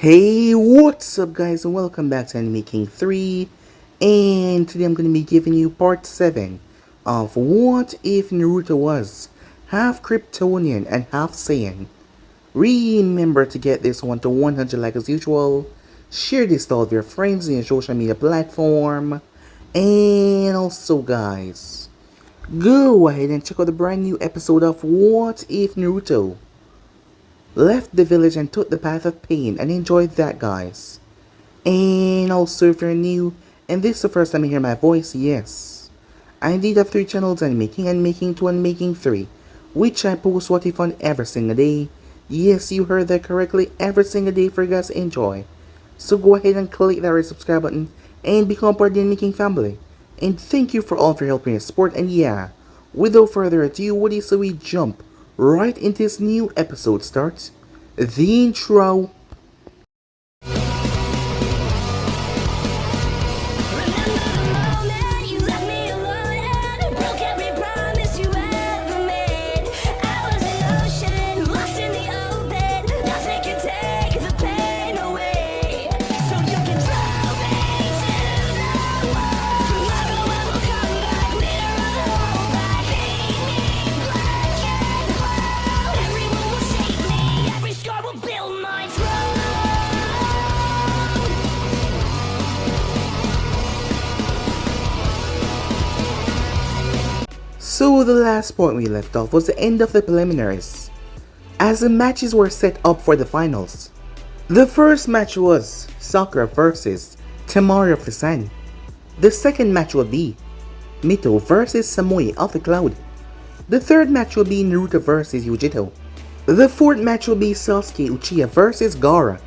Hey, what's up guys, and welcome back to Anime King 3, and today I'm going to be giving you part 7 of What If Naruto Was half Kryptonian and half Saiyan. Remember to get this one to 100 likes as usual, share this to all of your friends in your social media platform, and also guys, go ahead and check out the brand new episode of What If Naruto left the village and took the path of pain, and enjoyed that guys. And also if you're new and this is the first time you hear my voice, yes, I indeed have 3 channels, Anime King and Making 2 and Making 3, which I post what if on every single day. Yes, you heard that correctly, every single day for you guys to enjoy. So go ahead and click that red subscribe button and become part of the Anime King family. And thank you for all for your help and your support. And yeah, without further ado, what do you say we jump right into this new episode starts? The intro. So the last point we left off was the end of the preliminaries, as the matches were set up for the finals. The first match was Sakura versus Temari of the Sun. The second match will be Mito versus Samui of the Cloud. The third match will be Naruto versus Yugito. The fourth match will be Sasuke Uchiha versus Gaara.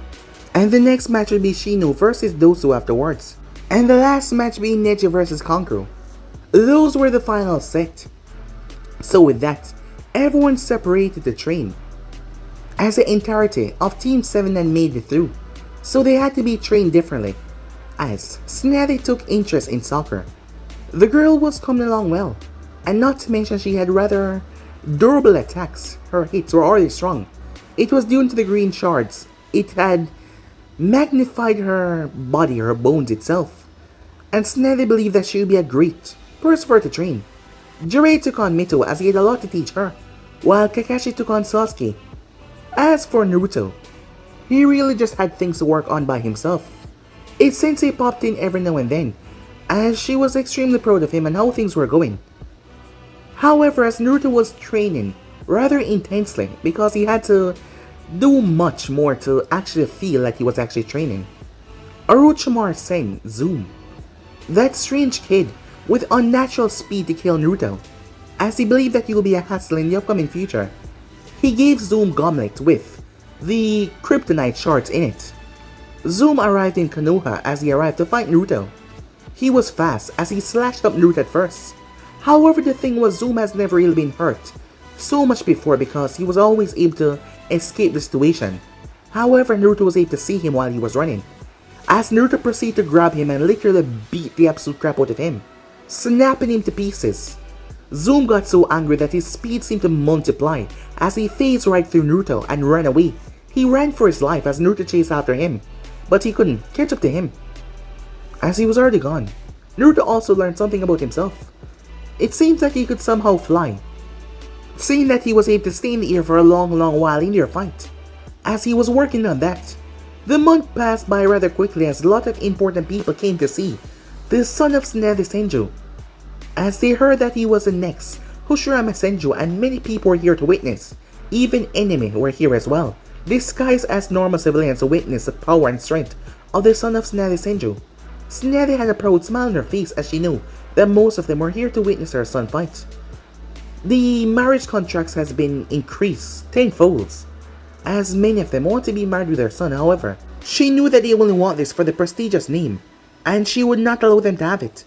And the next match will be Shino versus Dosu afterwards. And the last match being Neji versus Kankuro. Those were the finals set. So with that, everyone separated to train, as the entirety of Team 7 had made it through, so they had to be trained differently, as Tsunade took interest in soccer. The girl was coming along well, and not to mention she had rather durable attacks. Her hits were already strong. It was due to the green shards. It had magnified her body, her bones itself, and Tsunade believed that she would be a great person for her to train. Jiraiya took on Mito as he had a lot to teach her, while Kakashi took on Sasuke. As for Naruto, he really just had things to work on by himself. His sensei popped in every now and then, as she was extremely proud of him and how things were going. However, as Naruto was training rather intensely because he had to do much more to actually feel like he was actually training, Orochimaru sent Zoom, that strange kid with unnatural speed, to kill Naruto, as he believed that he will be a hassle in the upcoming future. He gave Zoom Gauntlet with the Kryptonite shards in it. Zoom arrived in Konoha as he arrived to fight Naruto. He was fast as he slashed up Naruto at first. However, the thing was, Zoom has never really been hurt so much before because he was always able to escape the situation. However, Naruto was able to see him while he was running, as Naruto proceeded to grab him and literally beat the absolute crap out of him, snapping him to pieces. Zoom got so angry that his speed seemed to multiply as he phased right through Naruto and ran away. He ran for his life as Naruto chased after him, but he couldn't catch up to him, as he was already gone. Naruto also learned something about himself. It seems that he could somehow fly, seeing that he was able to stay in the air for a long while in their fight. As he was working on that, the month passed by rather quickly as a lot of important people came to see the son of Tsunade Senju, as they heard that he was the next Hoshirama Senju, and many people were here to witness. Even enemy were here as well, disguised as normal civilians to witness the power and strength of the son of Tsunade Senju. Tsunade had a proud smile on her face as she knew that most of them were here to witness her son fight. The marriage contracts has been increased tenfold, as many of them want to be married with their son. However, she knew that they only want this for the prestigious name, and she would not allow them to have it.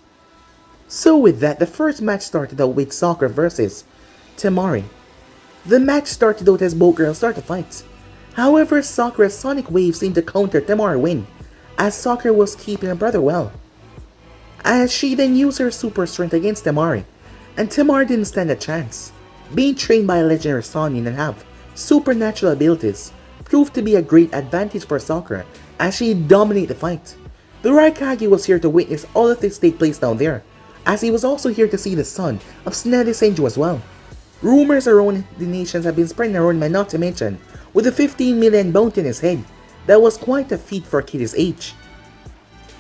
So with that, the first match started out with Sakura versus Temari. The match started out as both girls started to fight. However, Sakura's sonic wave seemed to counter Temari's win, as Sakura was keeping her brother well, as she then used her super strength against Temari, and Temari didn't stand a chance, being trained by a legendary Saiyan and have supernatural abilities. proved to be a great advantage for Sakura as she dominated the fight. The Raikage was here to witness all of this take place down there, as he was also here to see the son of Tsunade Senju as well. Rumors around the nations have been spreading around him, not to mention, with a 15 million bounty in his head, that was quite a feat for a kid his age.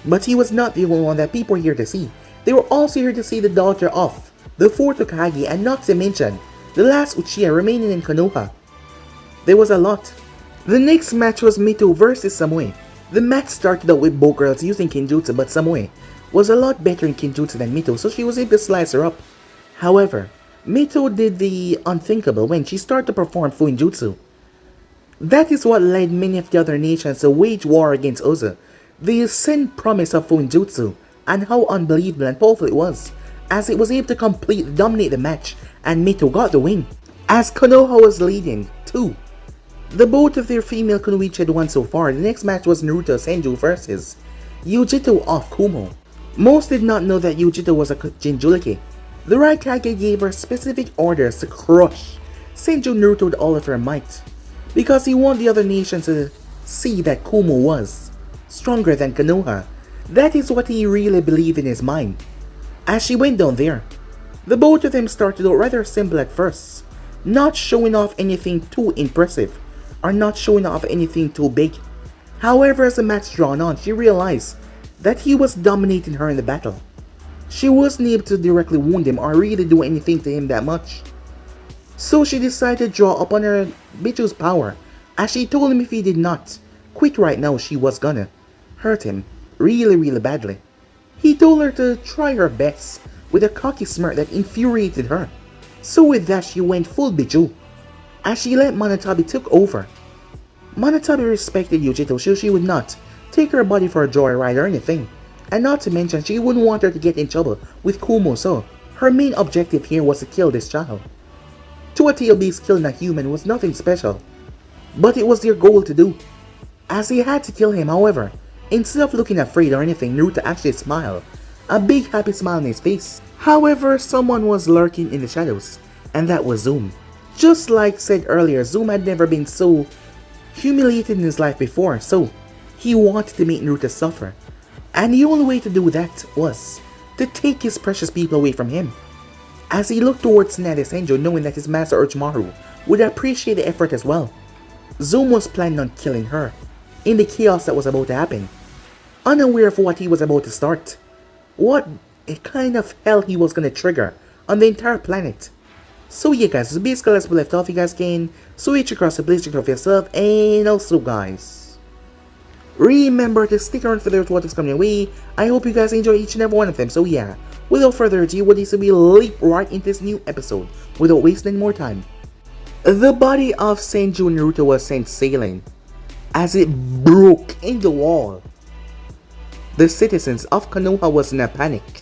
But he was not the only one that people were here to see. They were also here to see the daughter of the 4th Hokage, and not to mention, the last Uchiha remaining in Konoha. There was a lot. The next match was Mito versus Samui. The match started out with both girls using Kinjutsu, but Samui was a lot better in Kinjutsu than Mito, so she was able to slice her up. However, Mito did the unthinkable when she started to perform Fuinjutsu. That is what led many of the other nations to wage war against Ozu. The sin promise of Fuinjutsu, and how unbelievable and powerful it was, as it was able to completely dominate the match, and Mito got the win. As Konoha was leading, too. The both of their female Kunoichi had won so far. The next match was Naruto Senju versus Yugito of Kumo. Most did not know that Yugito was a Jinchuriki. The Raikage gave her specific orders to crush Senju Naruto with all of her might, because he wanted the other nations to see that Kumo was stronger than Konoha. That is what he really believed in his mind. As she went down there, the both of them started out rather simple at first, not showing off anything too impressive, or not showing off anything too big. However, as the match drawn on, she realized that he was dominating her in the battle. She wasn't able to directly wound him or really do anything to him that much. So she decided to draw upon her Bichu's power, as she told him if he did not quit right now, she was gonna hurt him really badly. He told her to try her best with a cocky smirk that infuriated her. So with that, she went full Bichu, as she let Manatabi took over. Manatabi respected Yugito, so she would not take her body for a joyride or anything, and not to mention she wouldn't want her to get in trouble with Kumo, so her main objective here was to kill this child. To a tail beast killing a human was nothing special, but it was their goal to do, as they had to kill him. However, instead of looking afraid or anything, Naruto actually smiled, a big happy smile on his face. However, someone was lurking in the shadows, and that was Zoom. Just like said earlier, Zoom had never been so humiliated in his life before, so he wanted to make Naruto suffer. And the only way to do that was to take his precious people away from him. As he looked towards Tsunade Senju, knowing that his master Orochimaru would appreciate the effort as well, Zoom was planning on killing her in the chaos that was about to happen, unaware of what he was about to start, what kind of hell he was going to trigger on the entire planet. So yeah guys, so basically as we left off, you guys can switch across the please check of yourself, and also guys, remember to stick around for what is coming your way. I hope you guys enjoy each and every one of them. So yeah, without further ado, what is to be leap right into this new episode without wasting any more time. The body of Senju Naruto was sent sailing as it broke in the wall. The citizens of Konoha was in a panic.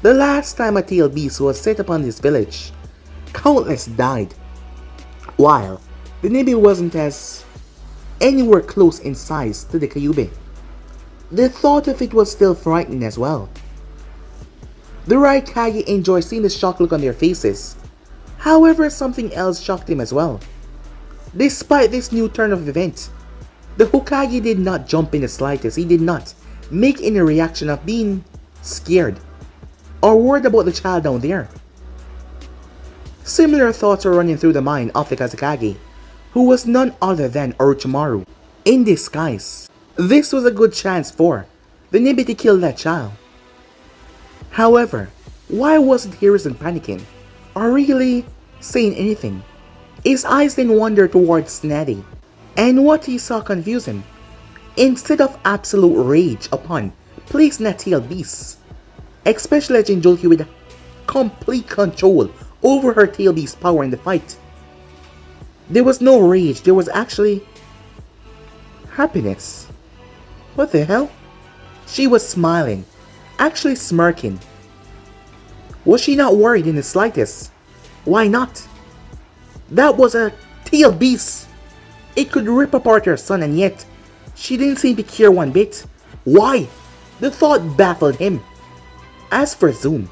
The last time a tail beast was set upon this village, countless died, while the Nibi wasn't as anywhere close in size to the Kyuubi. The thought of it was still frightening as well. The Raikage enjoyed seeing the shocked look on their faces. However, something else shocked him as well. Despite this new turn of events, the Hokage did not jump in the slightest. He did not make any reaction of being scared or worried about the child down there. Similar thoughts were running through the mind of the Kazekage, who was none other than Orochimaru in disguise. This was a good chance for the Nibi to kill that child. However, why wasn't Hiruzen panicking or really saying anything? His eyes then wandered towards Tsunade, and what he saw confused him. Instead of absolute rage upon placing a tail beast, especially a Jinchuriki with complete control over her tail beast power in the fight, there was no rage, there was actually happiness. What the hell? She was smiling, actually smirking. Was she not worried in the slightest? Why not? That was a tail beast. It could rip apart her son, and yet she didn't seem to care one bit. Why? The thought baffled him. As for Zoom,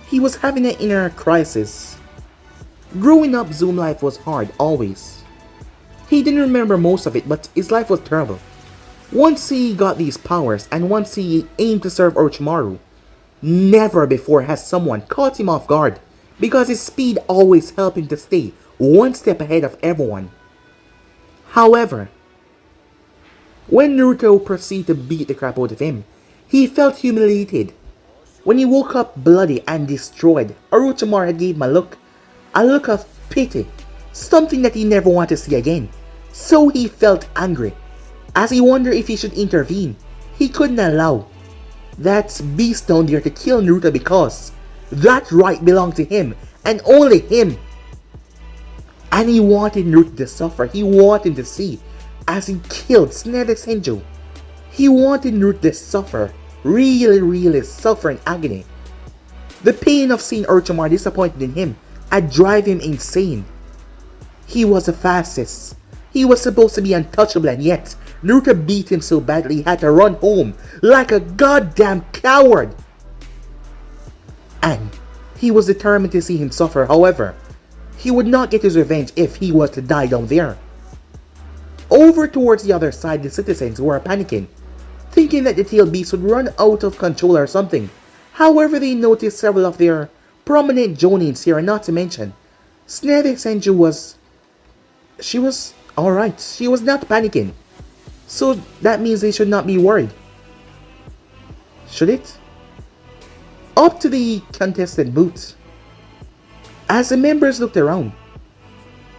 he was having an inner crisis. Growing up, Zoom life was hard always. He didn't remember most of it, but his life was terrible. Once he got these powers, and once he aimed to serve Orochimaru, never before has someone caught him off guard, because his speed always helped him to stay one step ahead of everyone. However, when Naruto proceeded to beat the crap out of him, he felt humiliated. When he woke up bloody and destroyed, Orochimaru had gave him a look of pity, something that he never wanted to see again. So he felt angry. As he wondered if he should intervene, he couldn't allow that beast down there to kill Naruto because that right belonged to him and only him. And he wanted Naruto to suffer. He wanted to see as he killed Tsunade Senju. He wanted Naruto to suffer, really suffer in agony. The pain of seeing Orochimaru disappointed in him had drive him insane. He was the fastest. He was supposed to be untouchable, and yet Naruto beat him so badly he had to run home like a goddamn coward. And he was determined to see him suffer. However, he would not get his revenge if he was to die down there. Over towards the other side, the citizens were panicking, thinking that the tail beast would run out of control or something. However, they noticed several of their prominent jonins here, and not to mention Tsunade Senju was alright. She was not panicking. So that means they should not be worried. Should it? Up to the contested booth. As the members looked around,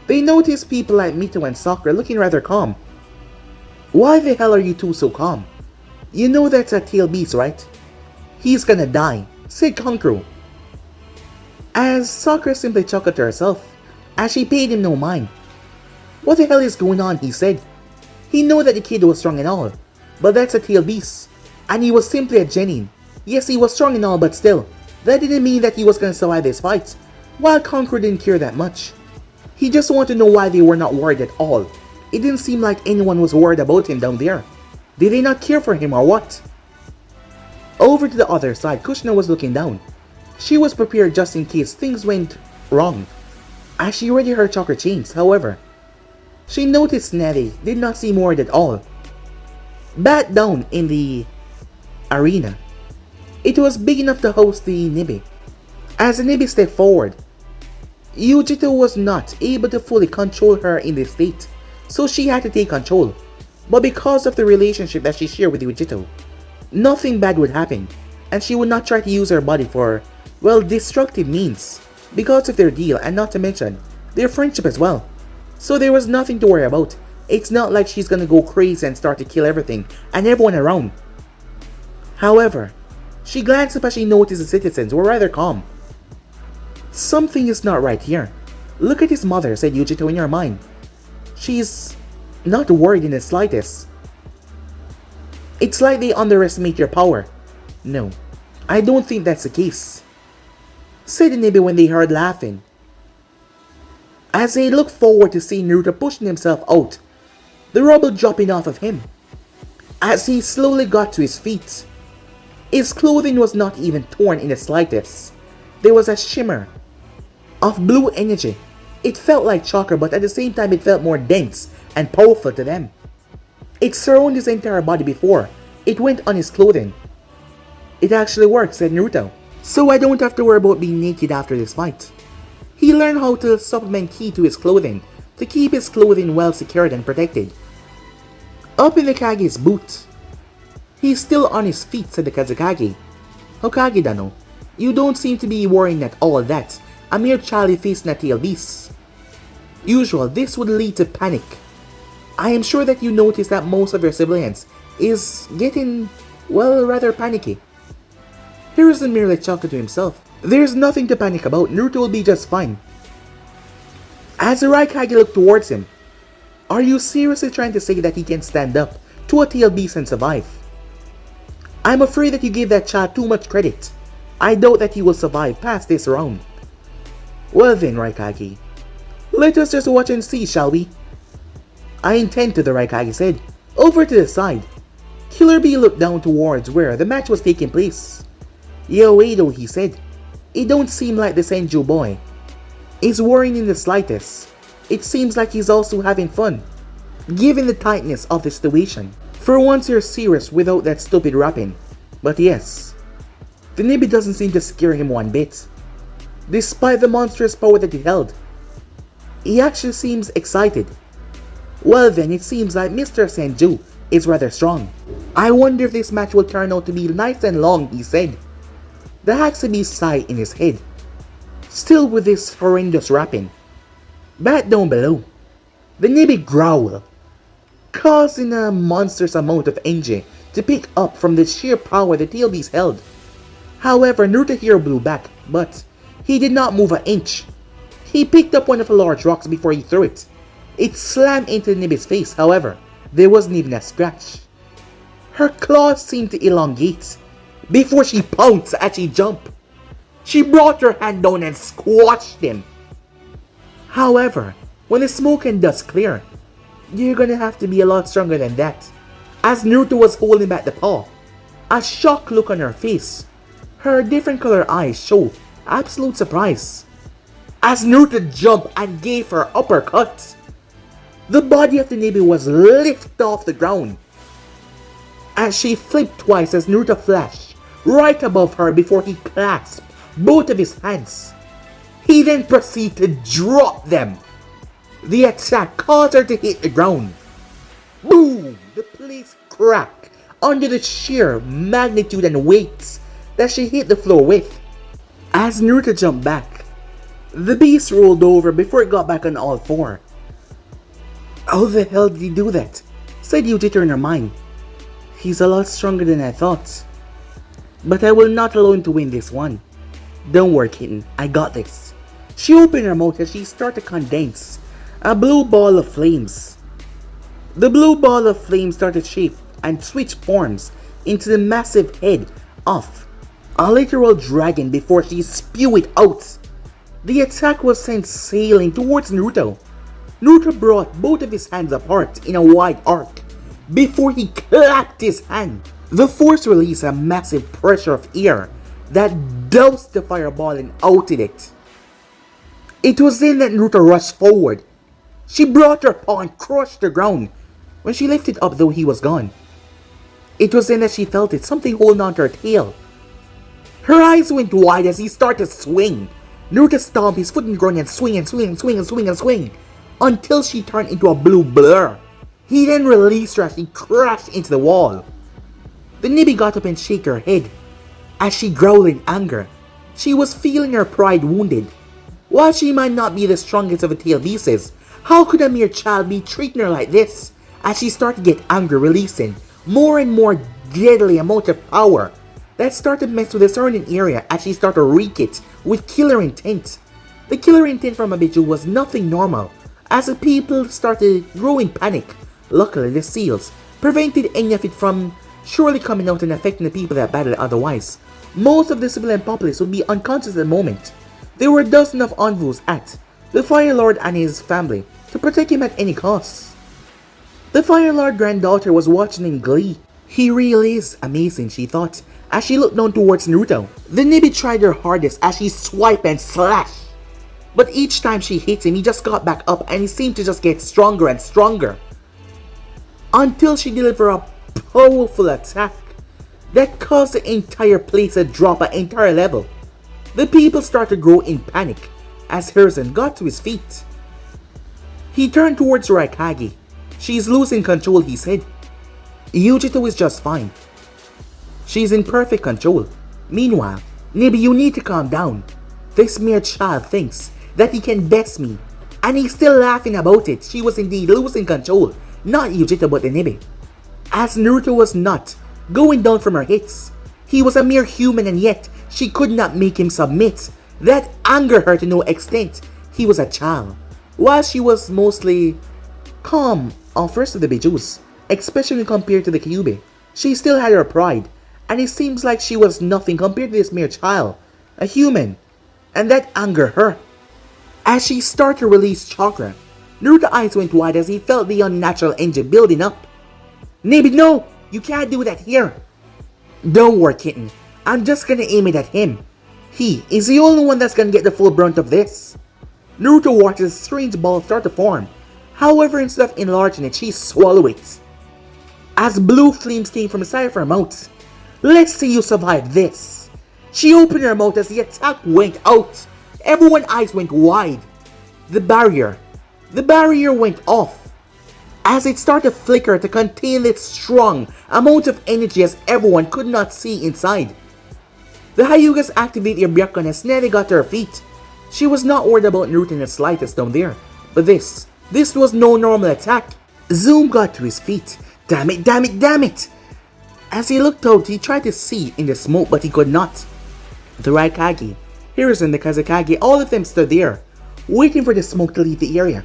they noticed people like Mito and Sakura looking rather calm. Why the hell are you two so calm? You know that's a tail beast, right? He's gonna die, said Kankuro. As Sakura simply chuckled to herself, as she paid him no mind. What the hell is going on, he said. He knew that the kid was strong and all, but that's a tail beast, and he was simply a genin. Yes, he was strong and all, but still, that didn't mean that he was gonna survive this fight. While Kankuro didn't care that much. He just wanted to know why they were not worried at all. It didn't seem like anyone was worried about him down there. Did they not care for him or what? Over to the other side, Kushina was looking down. She was prepared just in case things went wrong, as she already heard chakra chains. However, she noticed Tsunade did not seem worried at all. Back down in the arena, it was big enough to host the Nibi. As the Nibi stepped forward, Yugito was not able to fully control her in this state, so she had to take control. But because of the relationship that she shared with Yugito, nothing bad would happen, and she would not try to use her body for, well, destructive means, because of their deal, and not to mention their friendship as well. So there was nothing to worry about. It's not like she's gonna go crazy and start to kill everything and everyone around. However, she glanced up as she noticed the citizens were rather calm. Something is not right here. Look at his mother, said Yugito in her mind. She's not worried in the slightest. It's like they underestimate your power. No, I don't think that's the case, said the Nibi when they heard laughing. As they looked forward to seeing Naruto pushing himself out, the rubble dropping off of him. As he slowly got to his feet, his clothing was not even torn in the slightest. There was a shimmer of blue energy. It felt like chakra, but at the same time it felt more dense and powerful to them. It surrounded his entire body before it went on his clothing. It actually worked, said Naruto. So I don't have to worry about being naked after this fight. He learned how to supplement ki to his clothing to keep his clothing well secured and protected. Up in the Kage's boot. He's still on his feet, said the Kazekage. Hokage-dano, you don't seem to be worrying at all that a mere child facing a tail beast. Usual, this would lead to panic. I am sure that you notice that most of your civilians is getting, well, rather panicky. Hiruzen merely chuckled to himself. There's nothing to panic about. Naruto will be just fine. As the Raikage looked towards him, are you seriously trying to say that he can stand up to a tail beast and survive? I'm afraid that you gave that child too much credit. I doubt that he will survive past this round. Well then, Raikage, let us just watch and see, shall we? I intend to, the Raikage said. Over to the side, Killer Bee looked down towards where the match was taking place. Yo, Edo, he said. It don't seem like the Senju boy is worrying in the slightest. It seems like he's also having fun. given the tightness of the situation. For once you're serious without that stupid rapping. But yes, the Nibi doesn't seem to scare him one bit. Despite the monstrous power that he held, he actually seems excited. Well then, it seems like Mr. Senju is rather strong. I wonder if this match will turn out to be nice and long, he said. The Haxabi sighed in his head, still with this horrendous rapping. Back down below, the Nibi growled, causing a monstrous amount of energy to pick up from the sheer power the tail beast held. However, Naruto here blew back, but he did not move an inch. He picked up one of the large rocks before he threw it. It slammed into the Nibi's face, however, there wasn't even a scratch. Her claws seemed to elongate before she pounced as she jumped. She brought her hand down and squashed him. However, when the smoke and dust cleared, you're gonna have to be a lot stronger than that. As Naruto was holding back the paw, a shocked look on her face, her different color eyes showed absolute surprise. As Naruto jumped and gave her uppercut, the body of the Nibi was lifted off the ground. As she flipped twice as Naruto flashed right above her before he clasped both of his hands. He then proceeded to drop them. The attack caused her to hit the ground. Boom! The place cracked under the sheer magnitude and weight that she hit the floor with. As Naruto jumped back, the beast rolled over before it got back on all four. How the hell did he do that? Said Yugito in her mind. He's a lot stronger than I thought. But I will not allow him to win this one. Don't worry, kitten, I got this. She opened her mouth as she started to condense a blue ball of flames. The blue ball of flames started to shape and switch forms into the massive head of a literal dragon before she spewed it out. The attack was sent sailing towards Naruto. Naruto brought both of his hands apart in a wide arc before he clapped his hand. The force released a massive pressure of air that doused the fireball and outed it. It was then that Naruto rushed forward. She brought her paw and crushed the ground. When she lifted up, though, he was gone. It was then that she felt it, something holding on to her tail. Her eyes went wide as he started to swing. Naruto stomped his foot in the ground and swing and swing and swing and swing and swing until she turned into a blue blur. He then released her as she crashed into the wall. The Nibi got up and shook her head as she growled in anger. She was feeling her pride wounded. While she might not be the strongest of the tail beasts, how could a mere child be treating her like this? As she started to get angry, releasing more and more deadly amount of power that started to mess with the surrounding area as she started to wreak it with killer intent. The killer intent from Abiju was nothing normal, as the people started growing panic. Luckily, the seals prevented any of it from surely coming out and affecting the people that battled otherwise. Most of the civilian populace would be unconscious at the moment. There were dozens of envoys at the Fire Lord and his family to protect him at any cost. The Fire Lord granddaughter was watching in glee. He really is amazing, she thought, as she looked down towards Naruto. The Nibi tried her hardest as she swiped and slashed. But each time she hit him, he just got back up and he seemed to just get stronger and stronger. Until she delivered a powerful attack that caused the entire place to drop an entire level. The people started to grow in panic as Hiruzen got to his feet. He turned towards Raikage. She's losing control, he said. Yugito is just fine. She's in perfect control. Meanwhile, Nibi, you need to calm down. This mere child thinks that he can best me, and he's still laughing about it. She was indeed losing control, not Yugito but the Nibi. As Naruto was not going down from her hits, he was a mere human and yet she could not make him submit. That angered her to no extent. He was a child. While she was mostly calm of rest of the Bijus, especially compared to the Kyuubi, she still had her pride, and it seems like she was nothing compared to this mere child, a human, and that angered her. As she started to release chakra, Naruto's eyes went wide as he felt the unnatural energy building up. Nibi, no! You can't do that here! Don't worry, kitten. I'm just gonna aim it at him. He is the only one that's gonna get the full brunt of this. Naruto watched a strange ball start to form However, instead of enlarging it, she swallowed it. As blue flames came from the side of her mouth. Let's see you survive this. She opened her mouth as the attack went out. Everyone's eyes went wide. The barrier went off. As it started to flicker to contain its strong amount of energy as everyone could not see inside. The Hyugas activated their Byakugan as Nene got to her feet. She was not worried about Naruto in the slightest down there. But this was no normal attack. Zoom got to his feet. Damn it, damn it, damn it! As he looked out, he tried to see in the smoke, but he could not. The Raikage, Hiruzen, the Kazekage, all of them stood there, waiting for the smoke to leave the area.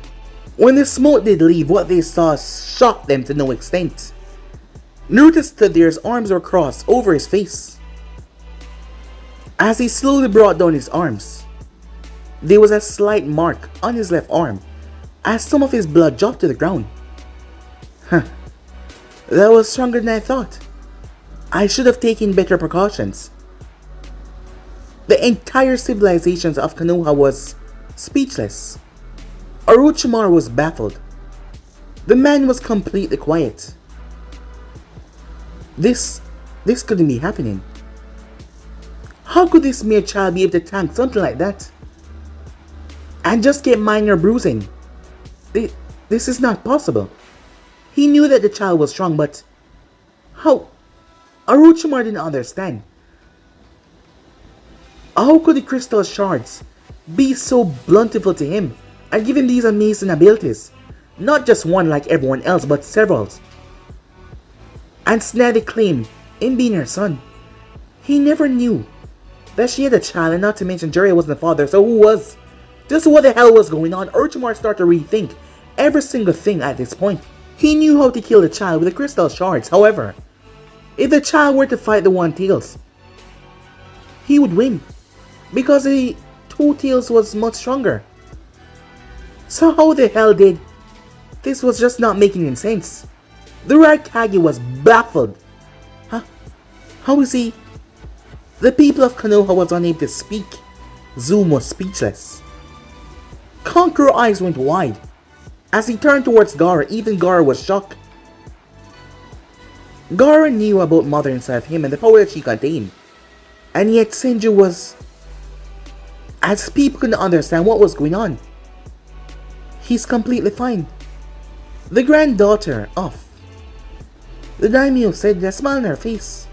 When the smoke did leave, what they saw shocked them to no extent. Naruto stood there, his arms were crossed over his face. As he slowly brought down his arms, there was a slight mark on his left arm, as some of his blood dropped to the ground. That was stronger than I thought. I should have taken better precautions. The entire civilization of Konoha was speechless. Orochimaru was baffled. The man was completely quiet. This couldn't be happening. How could this mere child be able to tank something like that? And just get minor bruising? This is not possible. He knew that the child was strong, but how? Orochimaru didn't understand. How could the crystal shards be so bountiful to him and give him these amazing abilities? Not just one like everyone else, but several. And Snady claimed in being her son. He never knew that she had a child, and not to mention Jiraiya wasn't the father, so who was? Just what the hell was going on? Orochimaru started to rethink every single thing at this point. He knew how to kill the child with the crystal shards. However, if the child were to fight the One Tails, he would win, because the Two Tails was much stronger. So how the hell did this was just not making any sense? The Raikage was baffled. How is he? The people of Konoha was unable to speak. Zoom was speechless. Conqueror's eyes went wide. As he turned towards Gaara, even Gaara was shocked. Gaara knew about Mother inside of him and the power that she contained. And yet Senju was... As people couldn't understand what was going on. He's completely fine. The granddaughter of the daimyo said with a smile on her face.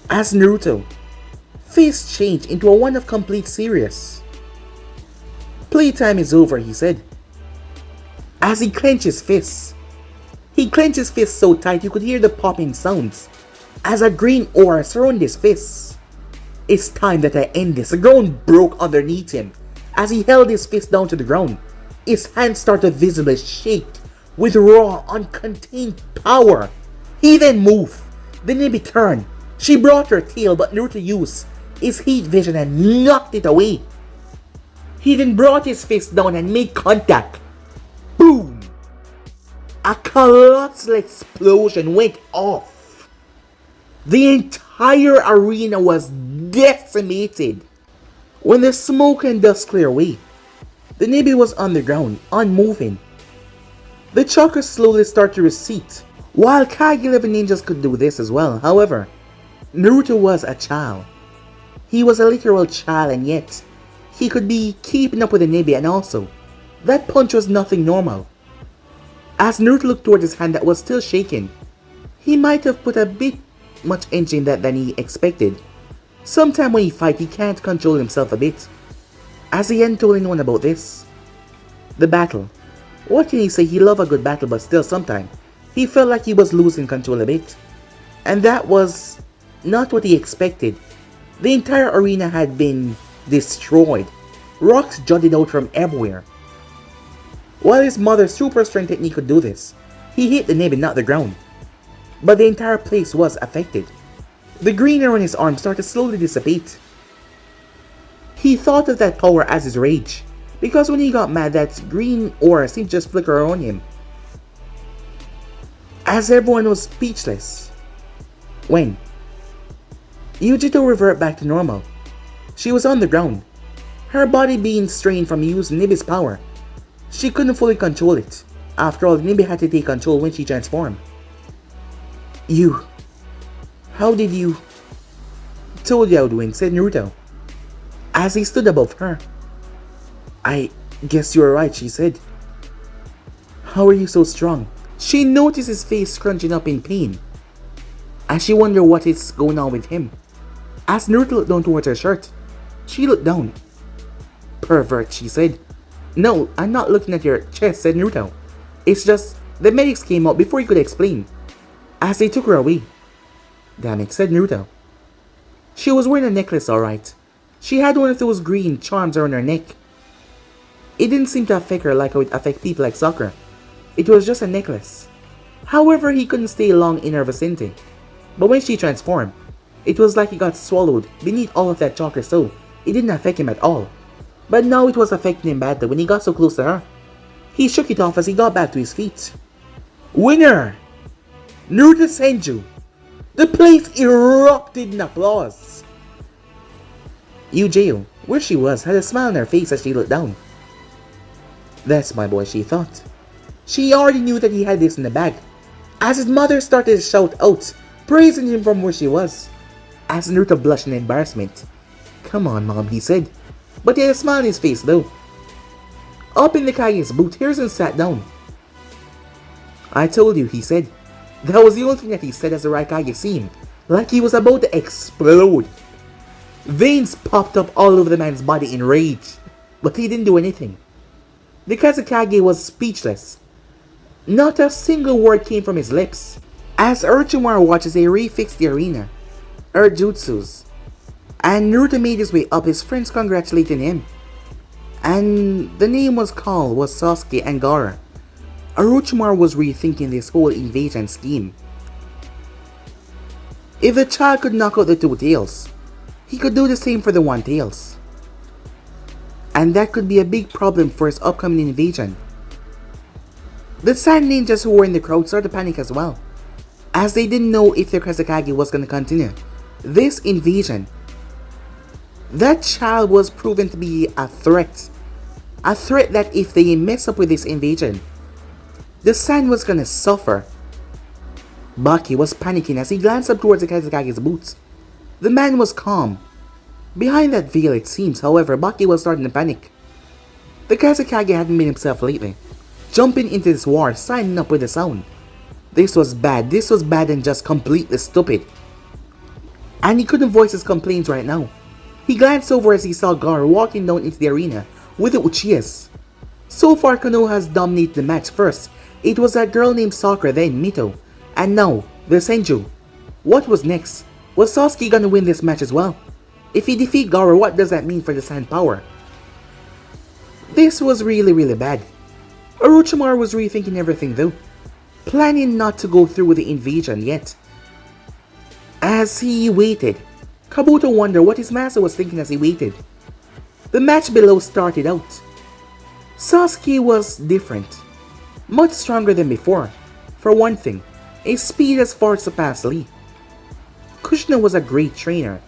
As Naruto, face changed into a one of complete serious. Playtime is over, he said. As he clenched his fists. He clenched his fists so tight you could hear the popping sounds. As a green aura surrounded his fists. It's time that I end this. The ground broke underneath him. As he held his fist down to the ground, his hands started visibly shake with raw, uncontained power. He then moved. The Nibi turned. She brought her tail, but Naruto used his heat vision and knocked it away. He then brought his fist down and made contact. Boom! A colossal explosion went off. The entire arena was decimated. When the smoke and dust cleared away, the Nibi was on the ground, unmoving. The chakra slowly started to recede, while Kage 11 ninjas could do this as well. However, Naruto was a child. He was a literal child, and yet he could be keeping up with the Nibi, and also, that punch was nothing normal. As Naruto looked toward his hand that was still shaking, he might have put a bit much energy in that than he expected. Sometime when he fights, he can't control himself a bit. As he hadn't told anyone about this. The battle. What can he say? He loved a good battle, but still sometime he felt like he was losing control a bit. And that was not what he expected. The entire arena had been destroyed. Rocks jutted out from everywhere. While his mother's super strength technique could do this, he hit the Nibi, not the ground. But the entire place was affected. The green around his arm started to slowly dissipate. He thought of that power as his rage, because when he got mad, that green aura seemed to just flicker around him. As everyone was speechless. When Yugito reverted back to normal, she was on the ground, her body being strained from using Nibi's power. She couldn't fully control it. After all, Nimbe had to take control when she transformed. You. How did you? Told you I would win, said Naruto, as he stood above her. I guess you were right, she said. How are you so strong? She noticed his face scrunching up in pain, and she wondered what is going on with him. As Naruto looked down towards her shirt, she looked down. Pervert, she said. No, I'm not looking at your chest, said Naruto. It's just, the medics came out before he could explain, as they took her away. Damn it, said Naruto. She was wearing a necklace, alright. She had one of those green charms around her neck. It didn't seem to affect her like it would affect people like Sakura. It was just a necklace. However, he couldn't stay long in her vicinity. But when she transformed, it was like he got swallowed beneath all of that chocolate, so it didn't affect him at all. But now it was affecting him badly when he got so close to her. He shook it off as he got back to his feet. Winner! Naruto Senju! The place erupted in applause. Yugito, where she was, had a smile on her face as she looked down. That's my boy, she thought. She already knew that he had this in the bag, as his mother started to shout out, praising him from where she was. As Naruto blushed in embarrassment. Come on, Mom, he said, but he had a smile on his face though. Up in the Kage's booth, Hiruzen sat down. I told you, he said. That was the only thing that he said as the Raikage seemed like he was about to explode. Veins popped up all over the man's body in rage, but he didn't do anything. The Kazekage was speechless. Not a single word came from his lips. As Orochimaru watched as they refixed the arena, Jutsus, and Naruto made his way up, his friends congratulating him. And the name was called was Sasuke and Gaara. Orochimaru was rethinking this whole invasion scheme. If the child could knock out the two tails, he could do the same for the one tails. And that could be a big problem for his upcoming invasion. The Sand Ninjas who were in the crowd started to panic as well, as they didn't know if their Kazekage was going to continue this invasion. That child was proven to be a threat. A threat that if they mess up with this invasion, the Sand was going to suffer. Baki was panicking as he glanced up towards the Kazekage's boots. The man was calm. Behind that veil it seems, however, Baki was starting to panic. The Kazekage hadn't been himself lately, jumping into this war, signing up with the sound. This was bad and just completely stupid. And he couldn't voice his complaints right now. He glanced over as he saw Gaara walking down into the arena with the Uchihas. So far Konoha has dominated the match. First, it was that girl named Sakura, then Mito, and now the Senju. What was next? Was Sasuke gonna win this match as well? If he defeat Gaara, what does that mean for the Sand power? This was really bad. Orochimaru was rethinking everything though, planning not to go through with the invasion yet. As he waited, Kabuto wondered what his master was thinking as he waited. The match below started out. Sasuke was different, much stronger than before. For one thing, his speed has far surpassed Lee. Kushina was a great trainer,